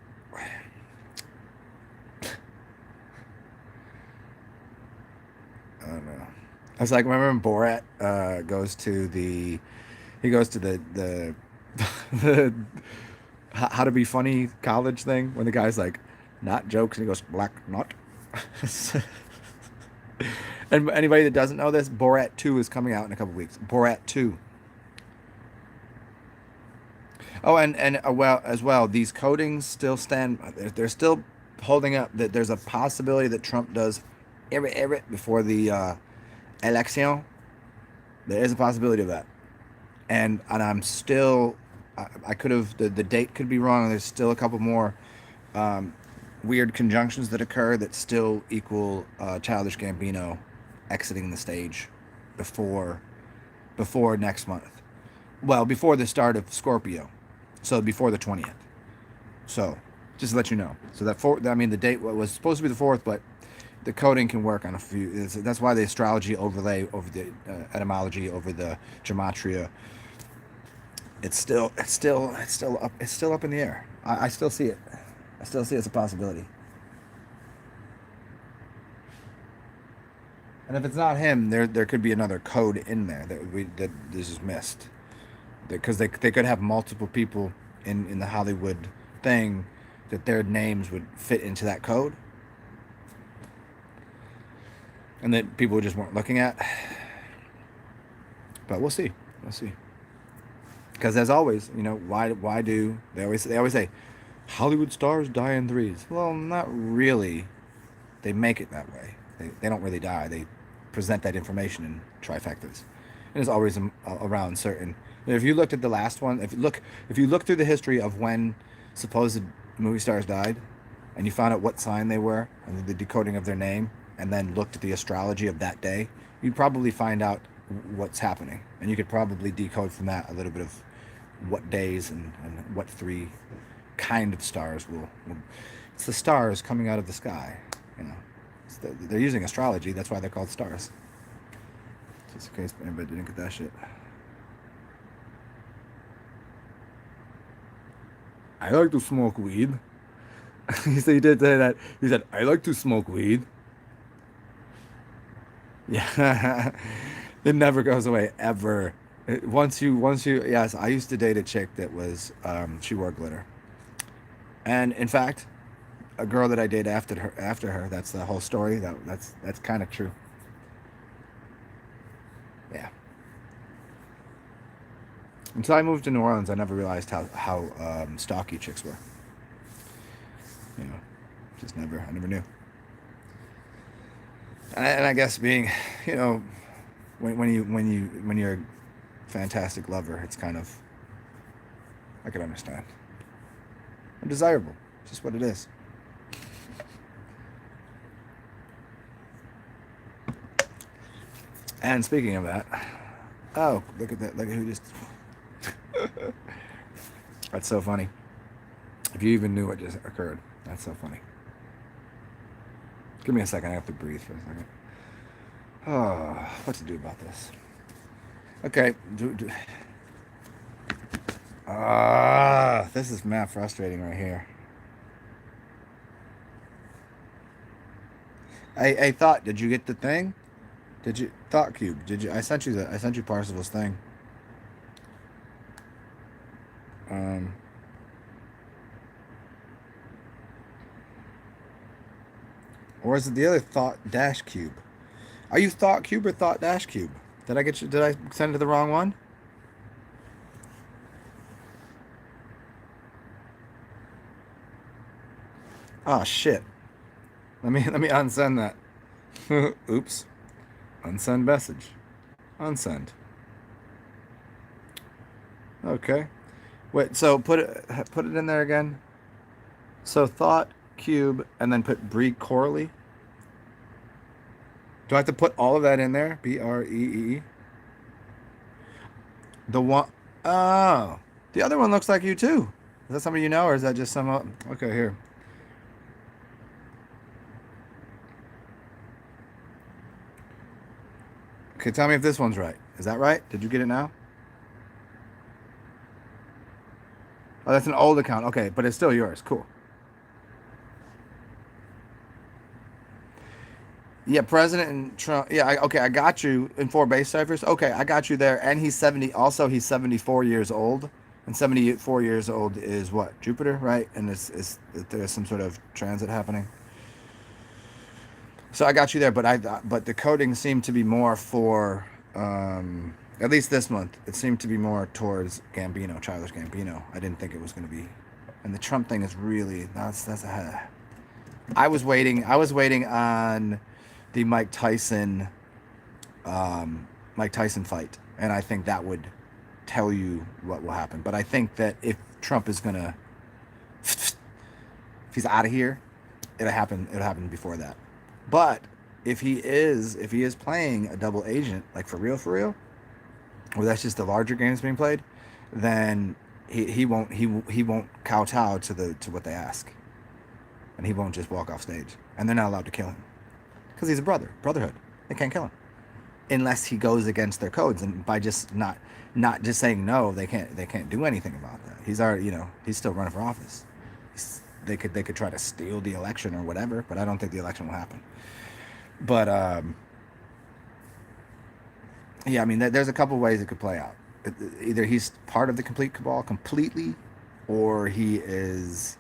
don't know. I was like, remember when Borat goes to the the how to be funny college thing, when the guy's like, not jokes, and he goes, black not. And anybody that doesn't know this, Borat 2 is coming out in a couple weeks. Borat 2. Oh, and well, as well, these codings still stand. They're still holding up. That there's a possibility that Trump does error before the election. There is a possibility of that, and I'm still. I could have the date could be wrong. There's still a couple more weird conjunctions that occur that still equal Childish Gambino exiting the stage before next month. Well, before the start of Scorpio. So before the 20th. So just to let you know. So the date was supposed to be the 4th, but the coding can work on a few. That's why the astrology overlay over the etymology over the gematria. It's still up in the air. I still see it. I still see it as a possibility. And if it's not him, there could be another code in there that this is missed. Because they could have multiple people in the Hollywood thing that their names would fit into that code, and that people just weren't looking at. But we'll see. We'll see. Because as always, why do they always say Hollywood stars die in threes? Well, not really. They make it that way. They don't really die. They present that information in trifectas. And it's always around certain. If you looked at the last one, if you look through the history of when supposed movie stars died, and you found out what sign they were and the decoding of their name, and then looked at the astrology of that day, you'd probably find out what's happening, and you could probably decode from that a little bit of what days and what three kind of stars will. It's the stars coming out of the sky, you know. They're using astrology. That's why they're called stars. Just in case anybody didn't get that shit. I like to smoke weed. He did say that. He said, I like to smoke weed. Yeah. It never goes away, ever. Once you, yes, I used to date a chick that was, she wore glitter. And in fact, a girl that I dated after her, that's the whole story. That's kind of true. Yeah. Until I moved to New Orleans, I never realized how stocky chicks were. You know, I never knew. And I guess being, you know, when you're a fantastic lover, it's kind of, I can understand. And desirable, it's just what it is. And speaking of that, oh, look at that! Look at who just. That's so funny. If you even knew what just occurred, that's so funny. Give me a second. I have to breathe for a second. Oh, what to do about this? Okay. This is mad frustrating right here. I thought. Did you get the thing? Did you Thought Cube? Did you? I sent you Parzival's thing. Or is it the other Thought Dash Cube? Are you Thought Cube or Thought Dash Cube? Did I send it to the wrong one? Oh shit. Let me unsend that. Oops. Unsend message. Unsend. Okay. Wait, so put it in there again. So Thought Cube and then put Bree Corley. Do I have to put all of that in there? BREE. The one oh. The other one looks like you too. Is that somebody you know or is that just some okay, here. Okay, tell me if this one's right. Is that right? Did you get it now? Oh, that's an old account. Okay, but it's still yours. Cool. Yeah, President Trump. Yeah, okay, I got you in four base ciphers. Okay, I got you there. And he's 70. Also, he's 74 years old. And 74 years old is what? Jupiter, right? And there's some sort of transit happening. So I got you there, but the coding seemed to be more for at least this month. It seemed to be more towards Gambino, Childish Gambino. I didn't think it was going to be, and the Trump thing is really that's a. I was waiting on the Mike Tyson fight, and I think that would tell you what will happen. But I think that if Trump is gonna, if he's out of here, it'll happen. It'll happen before that. But if he is playing a double agent, like for real, or that's just the larger games being played, then he won't kowtow to what they ask, and he won't just walk off stage, and they're not allowed to kill him because he's a brotherhood. They can't kill him unless he goes against their codes, and by just not just saying no, they can't do anything about that. He's already he's still running for office. They could try to steal the election or whatever, but I don't think the election will happen. But yeah, I mean, there's a couple ways it could play out. Either he's part of the complete cabal completely, or he is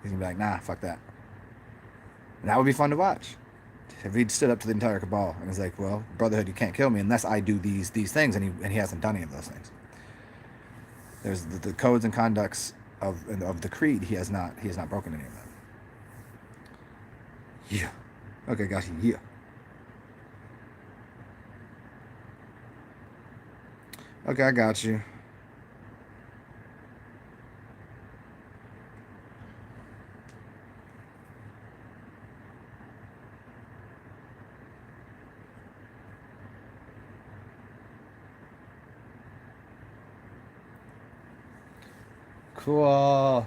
He's gonna be like, nah, fuck that. And that would be fun to watch. If he'd stood up to the entire cabal and was like, well, Brotherhood, you can't kill me unless I do these things, and he hasn't done any of those things. There's the codes and conducts of the creed. He has not broken any of them. Yeah. Okay, got you. Yeah. Okay, I got you. Cool.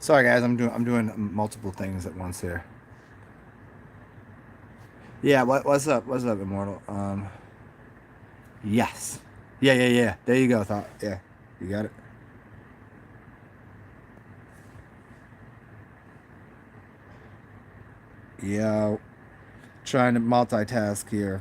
Sorry guys, I'm doing multiple things at once here. Yeah, what's up? What's up, Immortal? Yes. Yeah. There you go, thought. Yeah. You got it. Yeah. Trying to multitask here.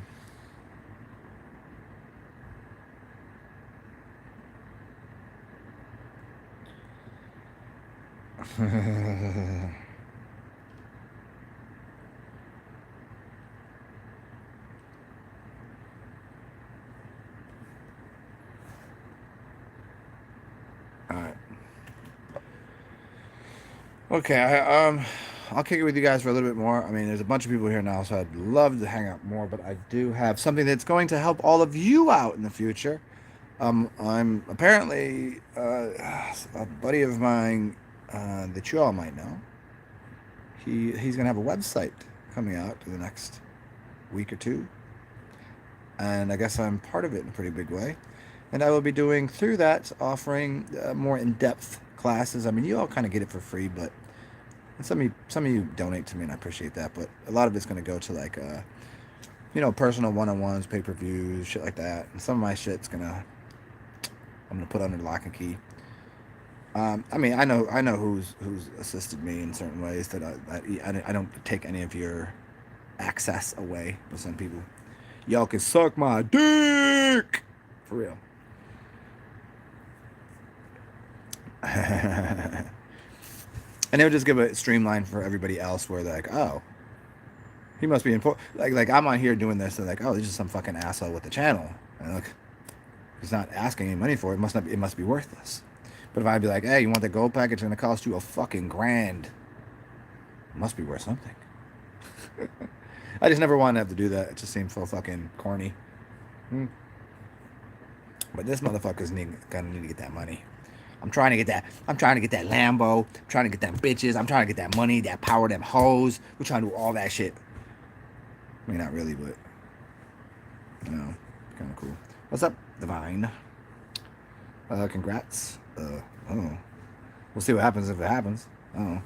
All right. Okay, I'll kick it with you guys for a little bit more. I mean, there's a bunch of people here now, so I'd love to hang out more, but I do have something that's going to help all of you out in the future. I'm apparently a buddy of mine that you all might know. He's gonna have a website coming out in the next week or two, and I guess I'm part of it in a pretty big way. And I will be doing through that, offering more in-depth classes. I mean, you all kind of get it for free, but some of you donate to me, and I appreciate that. But a lot of it's going to go to like, personal one-on-ones, pay-per-views, shit like that. And some of my shit's I'm gonna put under lock and key. I mean, I know who's assisted me in certain ways that I don't take any of your access away with some people. Y'all can suck my dick for real. And it would just give a streamline for everybody else where they're like, oh, he must be important. Like I'm on here doing this, they're like, oh, this is some fucking asshole with the channel. And look, he's not asking any money for it. It must be worthless. But if I'd be like, hey, you want the gold package? It's gonna cost you a fucking grand. It must be worth something. I just never wanted to have to do that. It just seemed so fucking corny. But this motherfucker's gonna need to get that money. I'm trying to get that. I'm trying to get that Lambo. I'm trying to get them bitches. I'm trying to get that money, that power, them hoes. We're trying to do all that shit. I mean, not really, but kind of cool. What's up, Divine? Congrats. Oh, we'll see what happens if it happens. Oh.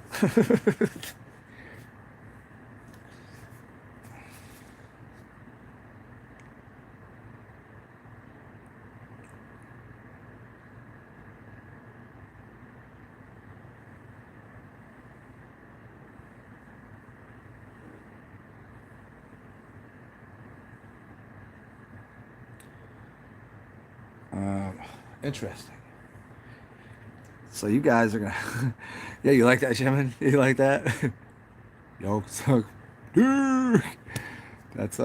Interesting. So you guys are gonna, yeah, you like that, Shaman? You like that? Yo, suck, dude. That's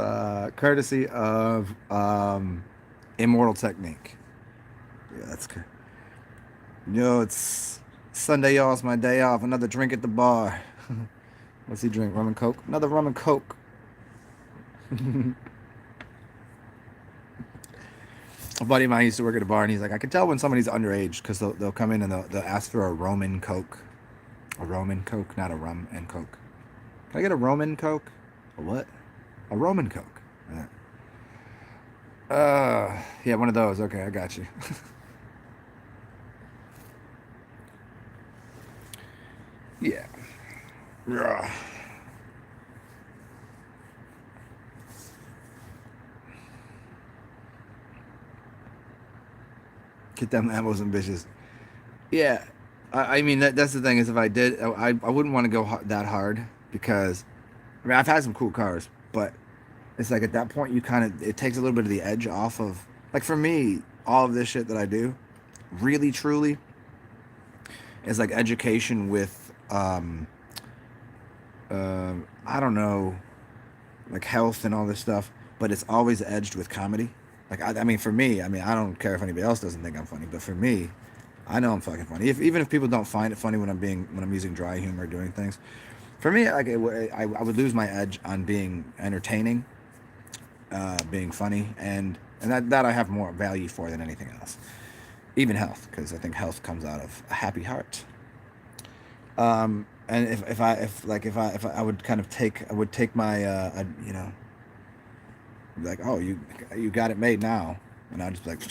courtesy of Immortal Technique. Yeah, that's good. Yo, it's Sunday, y'all. It's my day off. Another drink at the bar. What's he drink? Rum and Coke. Another rum and Coke. A buddy of mine used to work at a bar, and he's like, I can tell when somebody's underage because they'll come in and they'll ask for a Roman Coke. A Roman Coke, not a rum and Coke. Can I get a Roman Coke? A what? A Roman Coke. Yeah, one of those. Okay, I got you. Yeah. Yeah. Get them Lambos and bitches. Yeah, I mean that's the thing is if I did, I wouldn't want to go that hard because I mean I've had some cool cars, but it's like at that point you kind of it takes a little bit of the edge off of like for me all of this shit that I do, really truly, is like education with um, I don't know, like health and all this stuff, but it's always edged with comedy. Like I mean, for me, I mean, I don't care if anybody else doesn't think I'm funny, but for me, I know I'm fucking funny. Even if people don't find it funny when I'm using dry humor doing things, for me, like I would lose my edge on being entertaining, being funny, and that I have more value for than anything else. Even health, because I think health comes out of a happy heart. And if I would kind of take I would take my you know, like, oh, you got it made now, and I'd just be like,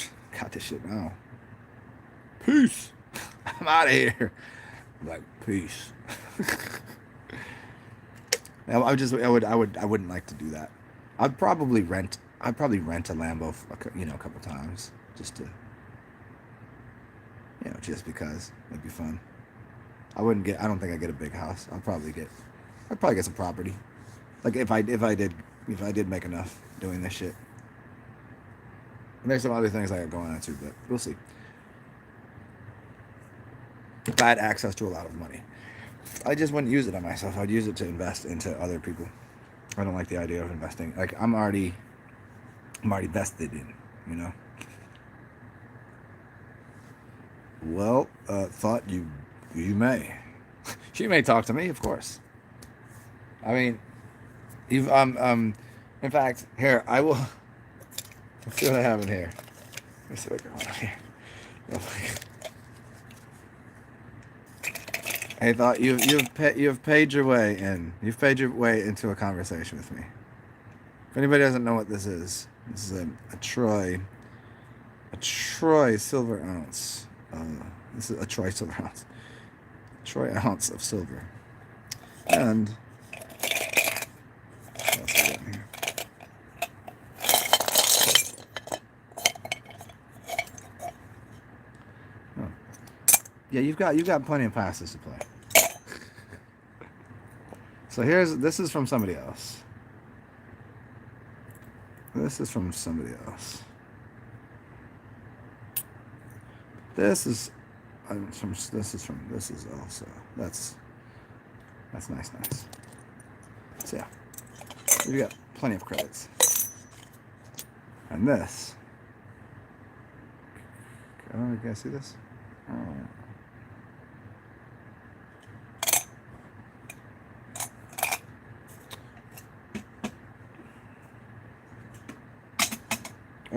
got this shit now. Peace. I'm out of here. I'm like, peace. I wouldn't like to do that. I'd probably rent a Lambo, you know, a couple times just to, you know, just because it'd be fun. I don't think I'd get a big house. I'd probably get some property. Like if I did make enough doing this shit. And there's some other things I got going on too, but we'll see. If I had access to a lot of money, I just wouldn't use it on myself. I'd use it to invest into other people. I don't like the idea of investing. Like I'm already vested in, you know. Well, thought you may. She may talk to me, of course. I mean, you've in fact, here I will. Let's see what I have in here. Let's see what I got here. Hey, thought you've paid your way in. You've paid your way into a conversation with me. If anybody doesn't know what this is a Troy silver ounce. This is a Troy silver ounce. Troy ounce of silver. And what else we got in here? Oh. Yeah, you've got plenty of passes to play. So this is from somebody else. This is from somebody else. This is also that's nice. So yeah, we got plenty of credits. And this, you guys see this?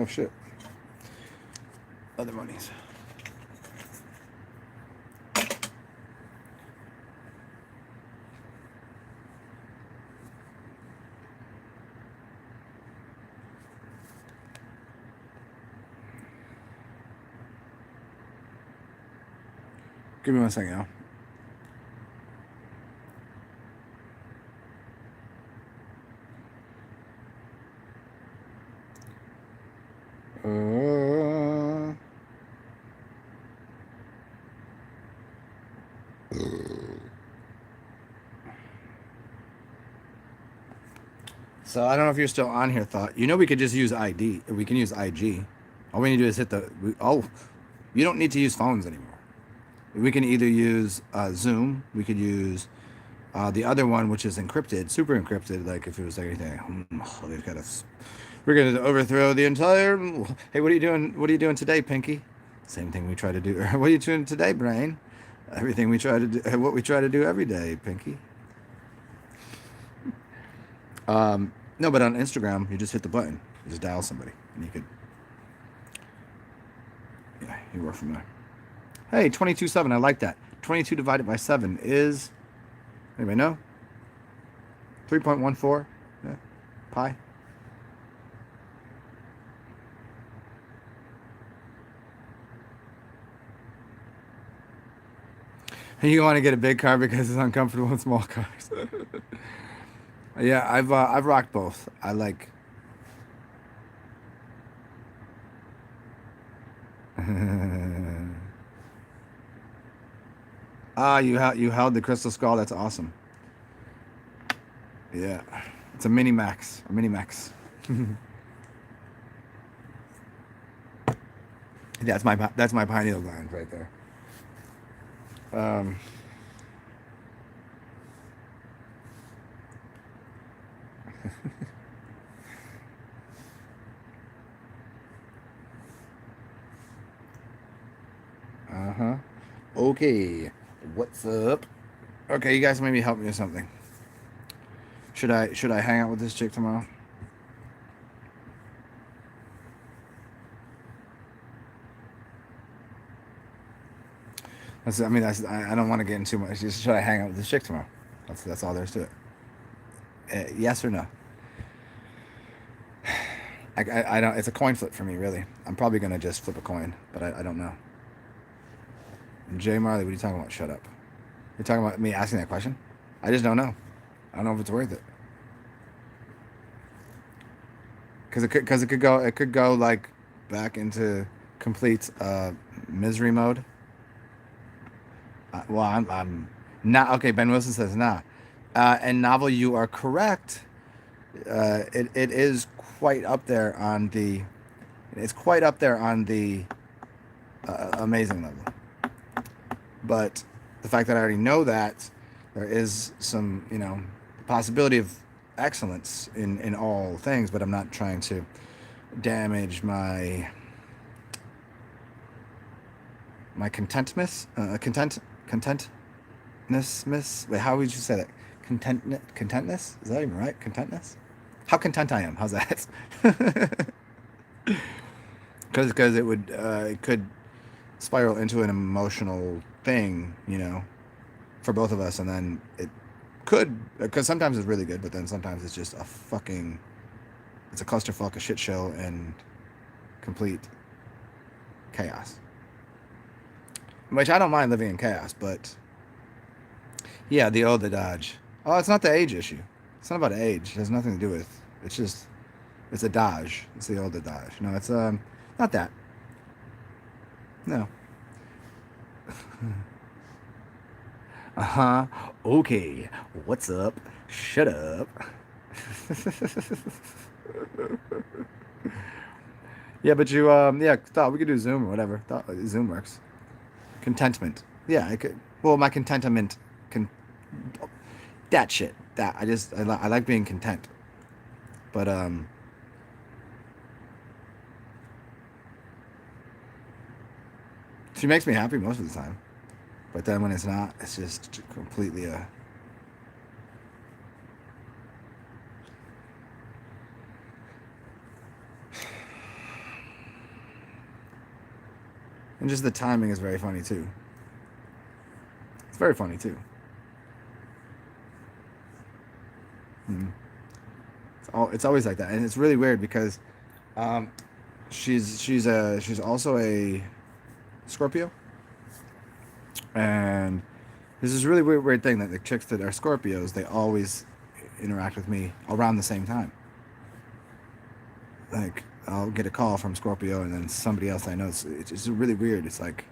Oh shit. Other monies. Give me 1 second, y'all. So I don't know if you're still on here, thought. You know we could just use ID. We can use IG. All we need to do is hit you don't need to use phones anymore. We can either use Zoom. We could use the other one, which is encrypted, super encrypted. Like if it was like anything, we're gonna overthrow the entire. Hey, what are you doing? What are you doing today, Pinky? Same thing we try to do. What are you doing today, Brain? Everything we try to do. What we try to do every day, Pinky. No, but on Instagram, you just hit the button. You just dial somebody, and you could. Yeah, you work from there. Hey, 22.7. I like that. 22 divided by 7 is. Anybody know? 3.14. Yeah. Pi. You want to get a big car because it's uncomfortable in small cars. Yeah, I've rocked both. I like. You held the crystal skull. That's awesome. Yeah, it's a mini max. That's my pineal gland right there. Okay, what's up? Okay, you guys maybe help me with something. Should I hang out with this chick tomorrow? I don't want to get into too much. Just should I hang out with this chick tomorrow? That's all there is to it. Yes or no? I don't. It's a coin flip for me, really. I'm probably gonna just flip a coin, but I don't know. Jay Marley, what are you talking about? Shut up. You're talking about me asking that question? I just don't know. I don't know if it's worth it. It could go like back into complete misery mode. I'm not okay. Ben Wilson says nah. And novel, you are correct. It is quite up there on the. It's quite up there on the amazing level. But the fact that I already know that there is some, possibility of excellence in all things, but I'm not trying to damage my contentness. Wait, how would you say that? Contentness? Is that even right? Contentness? How content I am? How's that? Because it could spiral into an emotional thing, for both of us, and then it could, because sometimes it's really good, but then sometimes it's just it's a clusterfuck, a shit show, and complete chaos. Which I don't mind living in chaos, but yeah, the dodge. Oh, it's not the age issue. It's not about age. It has nothing to do with. It's a dodge. It's the older dodge. No, it's not that. No. Uh-huh. Okay. What's up? Shut up. Yeah, but thought we could do Zoom or whatever. Thought Zoom works. Contentment. Yeah, I could. Well, my contentment can that shit. That I like being content. But she makes me happy most of the time. But then when it's not, it's just completely and just the timing is very funny too. It's very funny too. Mm. It's always like that, and it's really weird because um, she's also a Scorpio, and there's this really weird thing that the chicks that are Scorpios, they always interact with me around the same time. Like I'll get a call from Scorpio, and then somebody else I know. It's really weird. It's like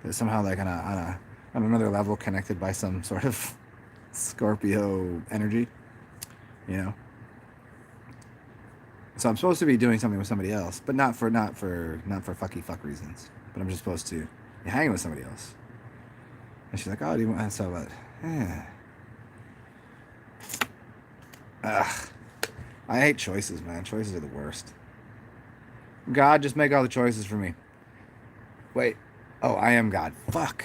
they're somehow like on another level connected by some sort of Scorpio energy, you know. So I'm supposed to be doing something with somebody else, but not for fuck reasons. But I'm just supposed to be hanging with somebody else. And she's like, "Oh, do you want?" So, yeah. Ugh. I hate choices, man. Choices are the worst. God, just make all the choices for me. Wait. Oh, I am God. Fuck.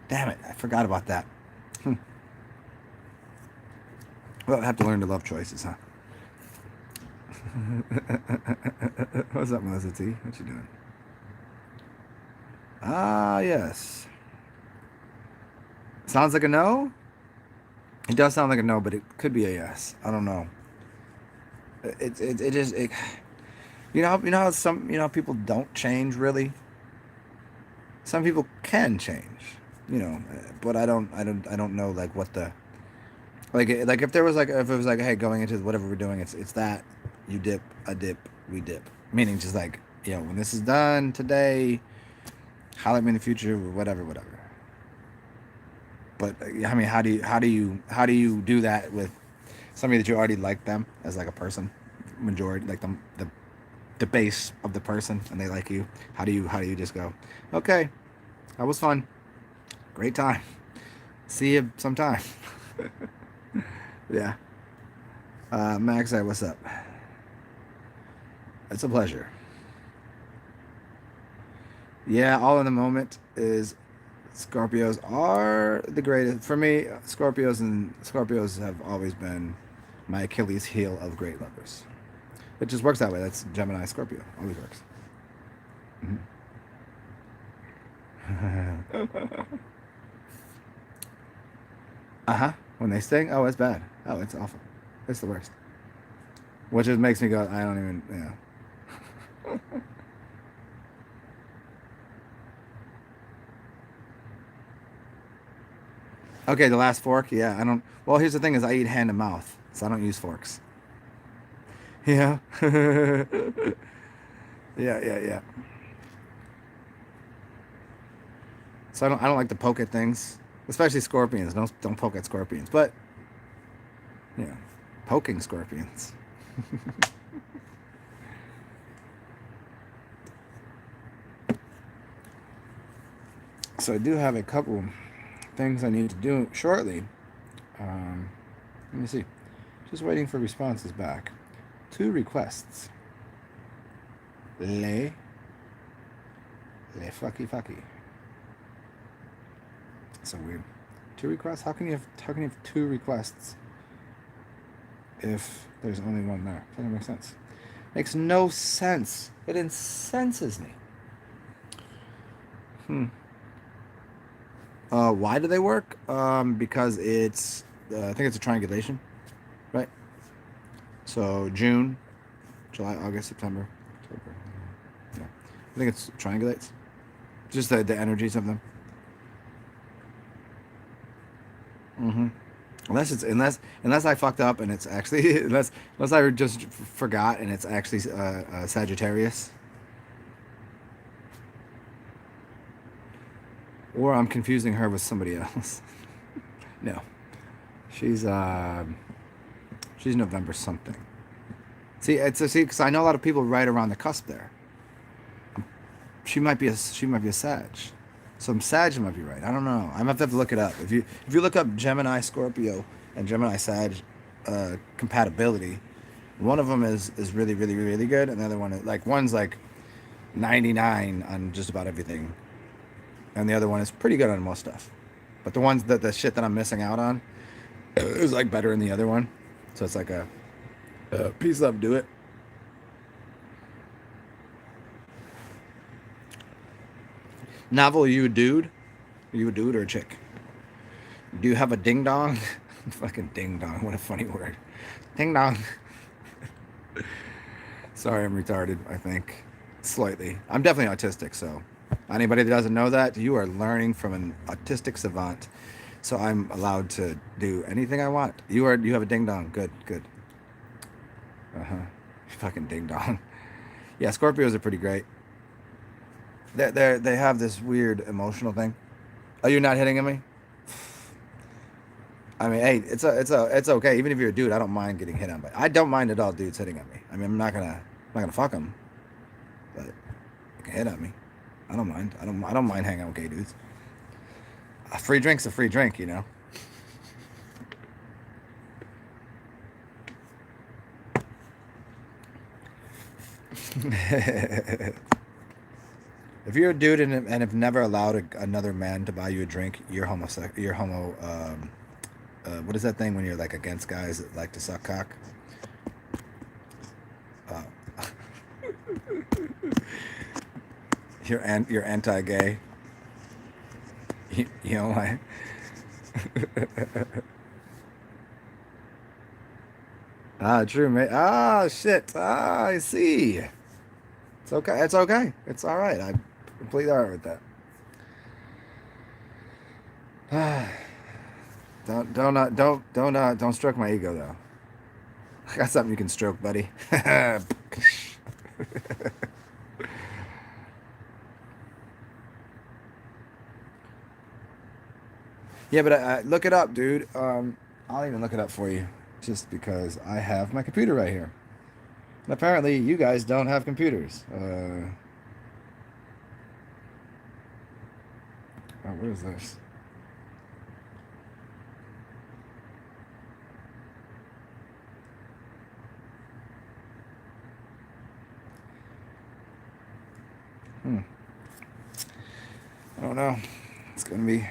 Damn it. I forgot about that. Well, I have to learn to love choices, huh? What's up, Melissa T? What you doing? Ah, yes. Sounds like a no? It does sound like a no, but it could be a yes. I don't know. It just how some people don't change really. Some people can change, but I don't know like what the like if it was like, hey, going into whatever we're doing, it's that you dip, I dip, we dip, meaning just like, when this is done today, holler at me in the future, whatever. But I mean, how do you do that with somebody that you already like them as like a person, majority, like the base of the person, and they like you? How do you just go, okay, that was fun, great time, see you sometime? Yeah. Max, what's up? It's a pleasure. Yeah, all in the moment is Scorpios are the greatest. For me, Scorpios have always been my Achilles heel of great lovers. It just works that way. That's Gemini Scorpio. Always works. Uh-huh. When they sting, oh, it's bad. Oh, it's awful. It's the worst. Which just makes me go, I don't even, Okay, the last fork, yeah, I don't. Well, here's the thing: is I eat hand and mouth, so I don't use forks. Yeah. Yeah. So I don't like to poke at things, especially scorpions. Don't poke at scorpions. But yeah, poking scorpions. So I do have a couple things I need to do shortly. Let me see. Just waiting for responses back. 2 requests. Le fucky. So weird. 2 requests? How can you have 2 requests if there's only one there? Doesn't make sense. Makes no sense. It incenses me. Why do they work? Because it's I think it's a triangulation, right? So June, July, August, September, October. Yeah, I think it's triangulates. Just the energies of them. Unless I fucked up and it's actually unless I just forgot and it's actually Sagittarius, or I'm confusing her with somebody else. No, she's November something. See, because I know a lot of people right around the cusp there. She might be a Sag. Some Sag might be right. I don't know. I'm gonna have to look it up. If you look up Gemini Scorpio and Gemini Sag compatibility, one of them is really really really good, and the other one is one's like 99 on just about everything, and the other one is pretty good on most stuff. But the shit that I'm missing out on is like better in the other one. So it's like a peace, love, do it. Novel, are you a dude? Are you a dude or a chick? Do you have a ding dong? Fucking ding dong. What a funny word. Ding dong. Sorry, I'm retarded, I think. Slightly. I'm definitely autistic, so anybody that doesn't know that, you are learning from an autistic savant. So I'm allowed to do anything I want. You have a ding dong. Good. Uh-huh. Fucking ding dong. Yeah, Scorpios are pretty great. They have this weird emotional thing. Are you not hitting at me? I mean, hey, it's okay. Even if you're a dude, I don't mind getting hit on. But I don't mind at all dudes hitting at me. I mean, I'm not gonna fuck them, but you can hit at me. I don't mind. I don't mind hanging out with gay dudes. A free drink's a free drink, you know. If you're a dude and have never allowed another man to buy you a drink, you're homosexual. You're homo. What is that thing when you're like against guys that like to suck cock? You're anti-gay. You know why? True, mate. Shit. I see. It's okay. It's okay. It's all right. I'm completely all right with that. Don't stroke my ego though. I got something you can stroke, buddy. Yeah, but look it up, dude. I'll even look it up for you, just because I have my computer right here. And apparently, you guys don't have computers. What is this? I don't know. It's gonna be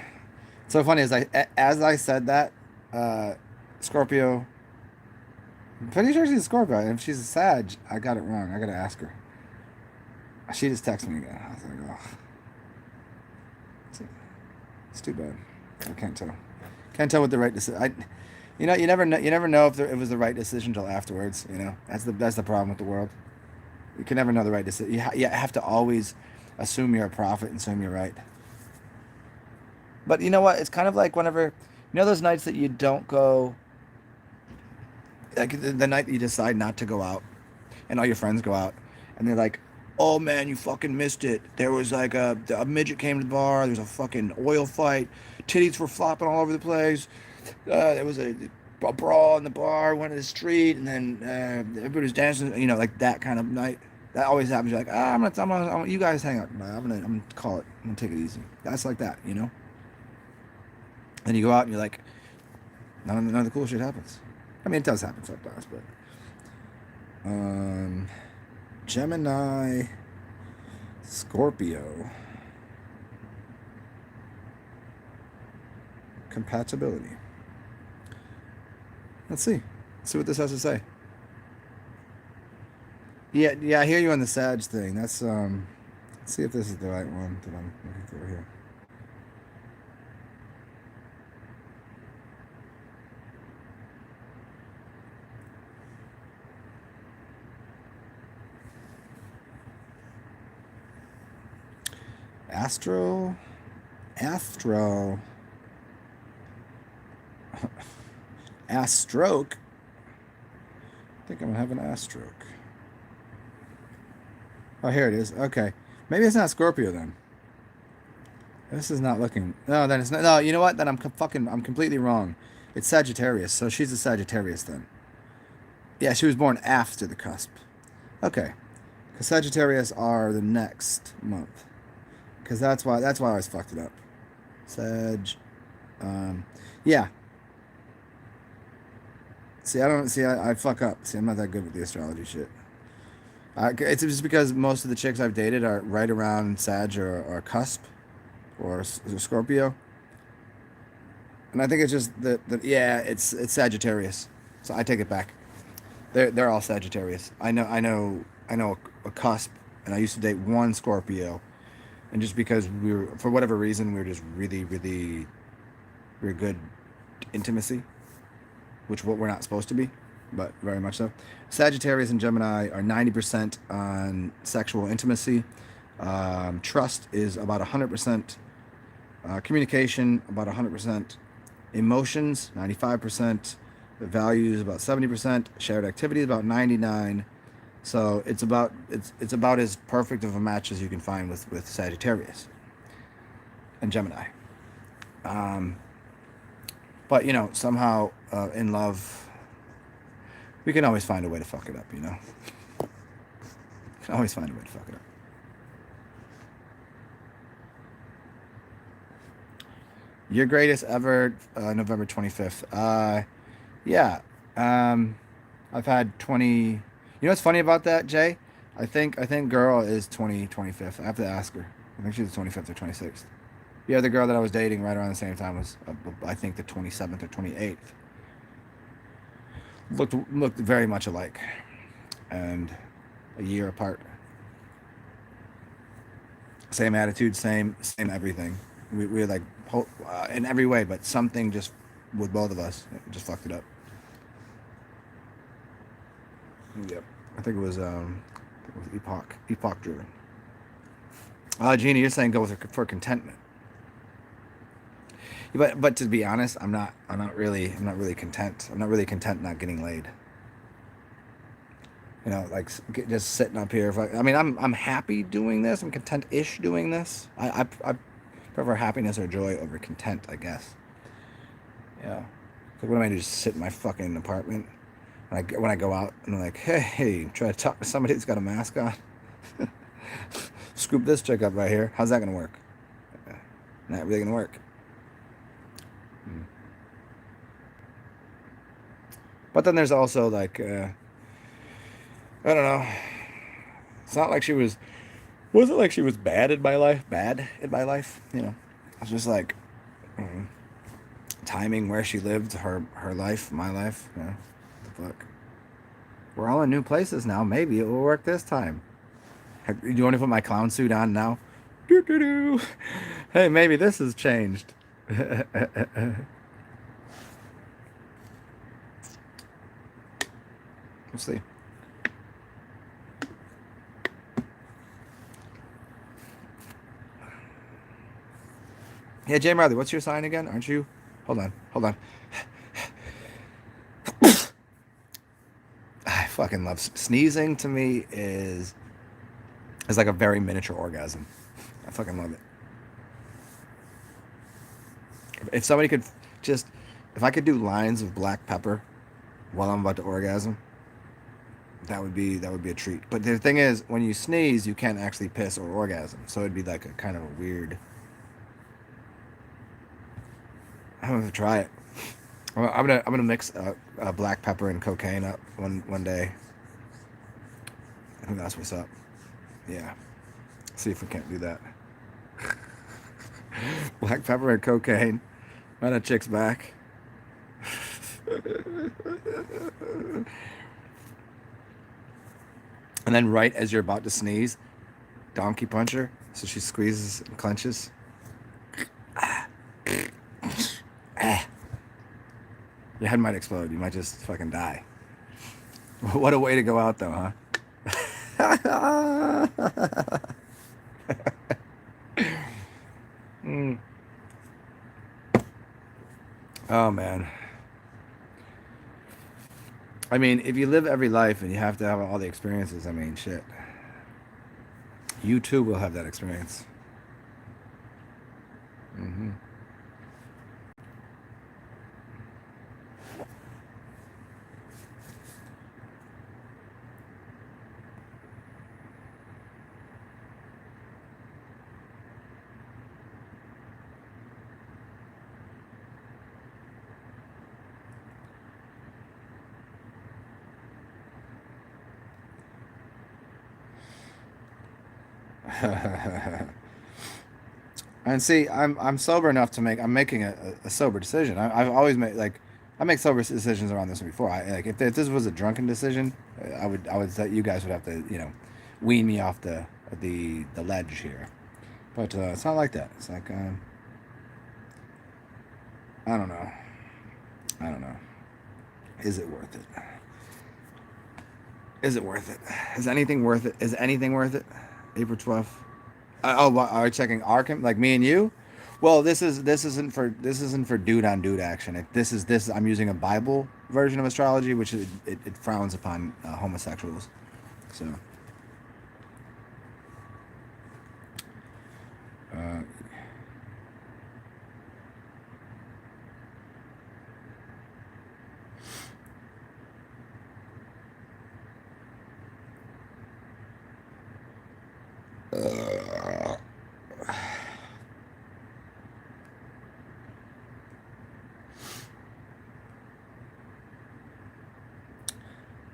so funny as I said that, Scorpio. I'm pretty sure she's a Scorpio. And if she's a Sag, I got it wrong. I gotta ask her. She just texted me again. I was like, oh, it's too bad. I can't tell. Can't tell what the right decision. You never know. You never know if it was the right decision until afterwards. You know, that's the problem with the world. You can never know the right decision. You have to always assume you're a prophet and assume you're right. But you know what? It's kind of like whenever those nights that you don't go, like the night that you decide not to go out, and all your friends go out, and they're like, "Oh man, you fucking missed it. There was like a midget came to the bar. There was a fucking oil fight. Titties were flopping all over the place. There was a brawl in the bar. Went to the street, and then everybody was dancing. You know, like that kind of night. That always happens. You're like, you guys hang out. I'm gonna call it. I'm gonna take it easy. That's like that, you know. And you go out and you're like, none of the cool shit happens. I mean, it does happen sometimes, but Gemini, Scorpio, compatibility. Let's see what this has to say. Yeah, I hear you on the Sag thing. That's let's see if this is the right one that I'm looking for here. Astro. Astroke. I think I'm gonna have an astroke. Oh, here it is. Okay, maybe it's not Scorpio then. This is not looking. No, then it's not. No, you know what? Then I'm completely wrong. It's Sagittarius, so she's a Sagittarius then. Yeah, she was born after the cusp. Okay, because Sagittarius are the next month. Because that's why I always fucked it up. Sag. Yeah. See, I don't see. I fuck up. See, I'm not that good with the astrology shit. It's just because most of the chicks I've dated are right around Sag or cusp or Scorpio, and I think it's just that yeah, it's Sagittarius. So I take it back. They're all Sagittarius. I know a cusp, and I used to date one Scorpio, and just because we were for whatever reason we were just really we were good intimacy, which what we're not supposed to be, but very much so. Sagittarius and Gemini are 90% on sexual intimacy. Trust is about 100%. Communication about 100%. Emotions 95%. Values about 70%. Shared activities about 99%. So it's about as perfect of a match as you can find with Sagittarius and Gemini. But somehow in love, we can always find a way to fuck it up. We can always find a way to fuck it up. Your greatest ever, November 25th. Yeah. I've had 20. You know what's funny about that, Jay? I think girl is 25th. I have to ask her. I think she's the 25th or 26th. Yeah, the girl that I was dating right around the same time was, I think, the 27th or 28th. Looked very much alike, and a year apart. Same attitude, same everything. We were like in every way, but something just with both of us it just fucked it up. Yep, I think it was epoch driven. Jeannie, you're saying go with for contentment. But to be honest, I'm not really content. I'm not really content not getting laid. Like just sitting up here. I'm happy doing this. I'm content-ish doing this. I prefer happiness or joy over content, I guess. Yeah. Like, what am I do? Just sit in my fucking apartment when I go out and I'm like, hey, try to talk to somebody that's got a mask on. Scoop this chick up right here. How's that gonna work? Not really gonna work. But then there's also like, I don't know. It's not like she was. Was it like she was bad in my life? Bad in my life, I was just like timing where she lived, her life, my life. Yeah, what the fuck. We're all in new places now. Maybe it will work this time. Do you want to put my clown suit on now? Doo doo doo. Hey, maybe this has changed. We'll see. Yeah, Jay Marley, what's your sign again? Aren't you? Hold on, hold on. I fucking love sneezing. To me is like a very miniature orgasm. I fucking love it. If somebody could just, if I could do lines of black pepper while I'm about to orgasm, that would be a treat. But the thing is, when you sneeze, you can't actually piss or orgasm, so it'd be like a kind of a weird. I'm gonna try it. I'm gonna mix black pepper and cocaine up one day. I think that's what's up. Yeah. See if we can't do that. Black pepper and cocaine. Run a chick's back. And then right as you're about to sneeze, donkey punch her so she squeezes and clenches. Your head might explode. You might just fucking die. What a way to go out, though, huh? Mm. Oh, man. I mean, if you live every life and you have to have all the experiences, I mean, shit. You too will have that experience. Mm-hmm. And see, I'm sober enough to make. I'm making a sober decision. I've always made like I make sober decisions around this one before. I like if this was a drunken decision, I would say you guys would have to wean me off the ledge here. But it's not like that. It's like I don't know. I don't know. Is it worth it? Is it worth it? Is anything worth it? Is anything worth it? April 12th. Are we checking Arkham like me and you? Well, this isn't for dude on dude action. This I'm using a Bible version of astrology, which it frowns upon homosexuals. So, uh, uh,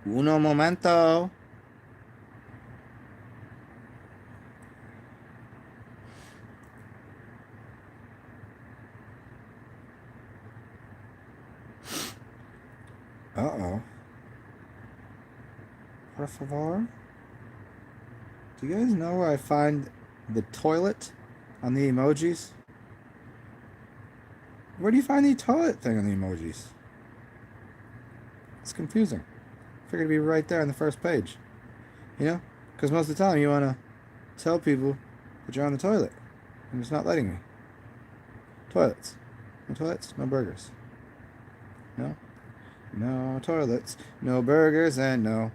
uno momento. Uh-oh. Por favor. Do you guys know where I find the toilet on the emojis? Where do you find the toilet thing on the emojis? It's confusing. I figured it'd be right there on the first page. You know? Because most of the time you want to tell people that you're on the toilet. And it's not letting me. Toilets. No toilets, no burgers. No? No toilets, no burgers, and no.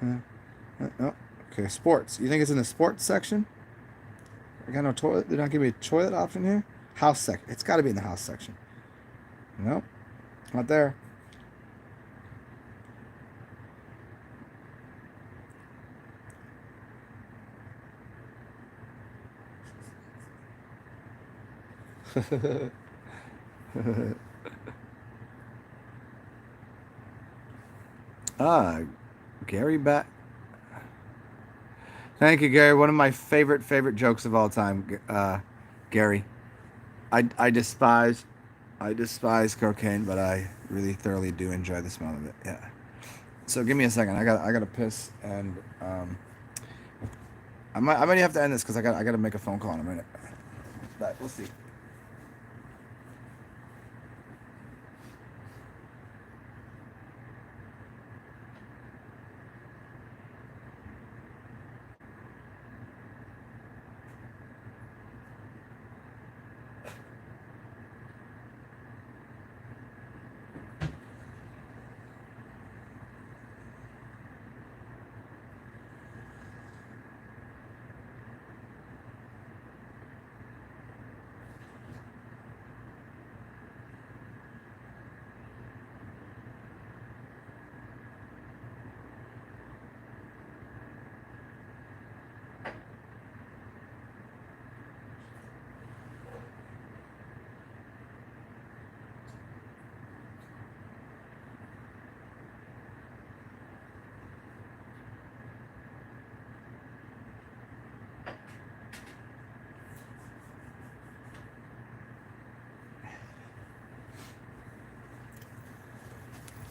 No. Okay, sports. You think it's in the sports section? I got no toilet. They're not giving me a toilet option here? House section. It's got to be in the house section. Nope. Not there. ah, Gary Bat. Thank you, Gary. One of my favorite jokes of all time, Gary. I despise I despise cocaine, but I really thoroughly do enjoy the smell of it. Yeah. So give me a second. I got to piss, and I might have to end this because I got to make a phone call in a minute. But we'll see.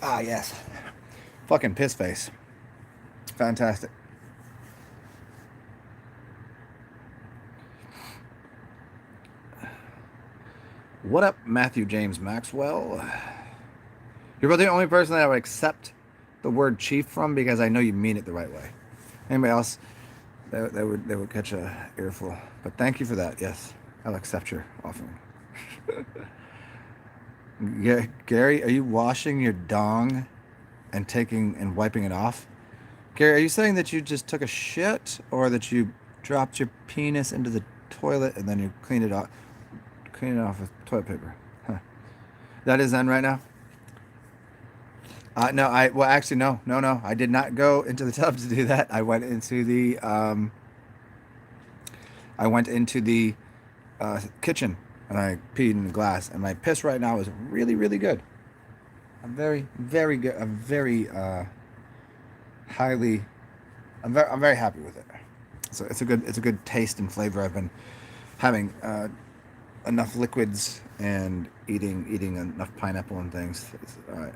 Ah, yes. Fucking piss face. Fantastic. What up, Matthew James Maxwell? You're about the only person that I would accept the word chief from because I know you mean it the right way. Anybody else, they would catch a earful. But thank you for that. Yes, I'll accept your offering. Gary, are you washing your dong and taking and wiping it off? Gary, are you saying that you just took a shit or that you dropped your penis into the toilet and then you cleaned it off with toilet paper? Huh. That is on right now? No, well actually no. I did not go into the tub to do that. I went into the kitchen and I peed in the glass and my piss right now is really really good. I'm very good. I'm very highly I'm very happy with it. So it's a good taste and flavor. I've been having enough liquids and eating enough pineapple and things. It's all right.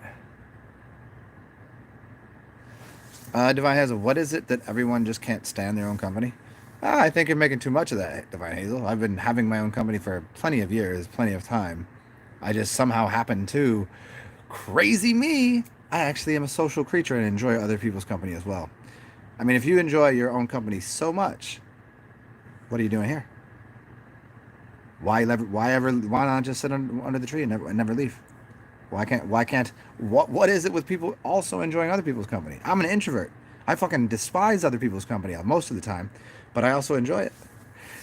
Divine Hazel, what is it that everyone just can't stand their own company? I think you're making too much of that, Divine Hazel. I've been having my own company for plenty of years, plenty of time. I just somehow happen to, crazy me, I actually am a social creature and enjoy other people's company as well. I mean, if you enjoy your own company so much, what are you doing here? Why not just sit under the tree and never leave? What is it with people also enjoying other people's company? I'm an introvert. I fucking despise other people's company most of the time, but I also enjoy it.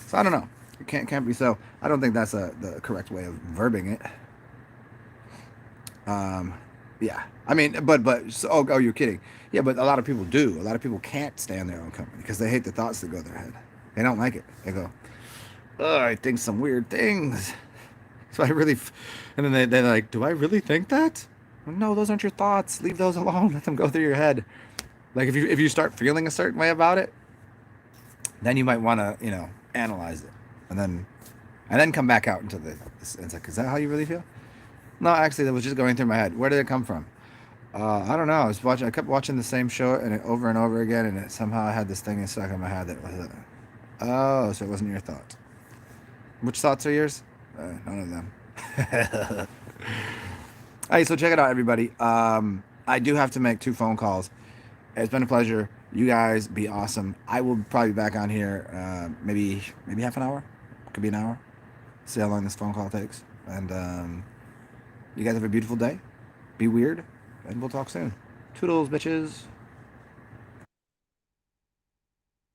So I don't know. It can't be so. I don't think that's the correct way of verbing it. Um, yeah. I mean, but so, oh, you're kidding. Yeah, but a lot of people do. A lot of people can't stand their own company because they hate the thoughts that go in their head. They don't like it. They go, oh, I think some weird things. So I really, and then they're like, do I really think that? No, those aren't your thoughts. Leave those alone. Let them go through your head. Like if you start feeling a certain way about it, then you might want to analyze it, and then come back out into the. It's like, is that how you really feel? No, actually, that was just going through my head. Where did it come from? I don't know. I kept watching the same show over and over again, and somehow I had this thing stuck in my head that was, oh, so it wasn't your thought. Which thoughts are yours? None of them. All right, so check it out, everybody. I do have to make 2 phone calls. It's been a pleasure. You guys be awesome. I will probably be back on here maybe half an hour. Could be an hour. See how long this phone call takes. And you guys have a beautiful day. Be weird. And we'll talk soon. Toodles, bitches.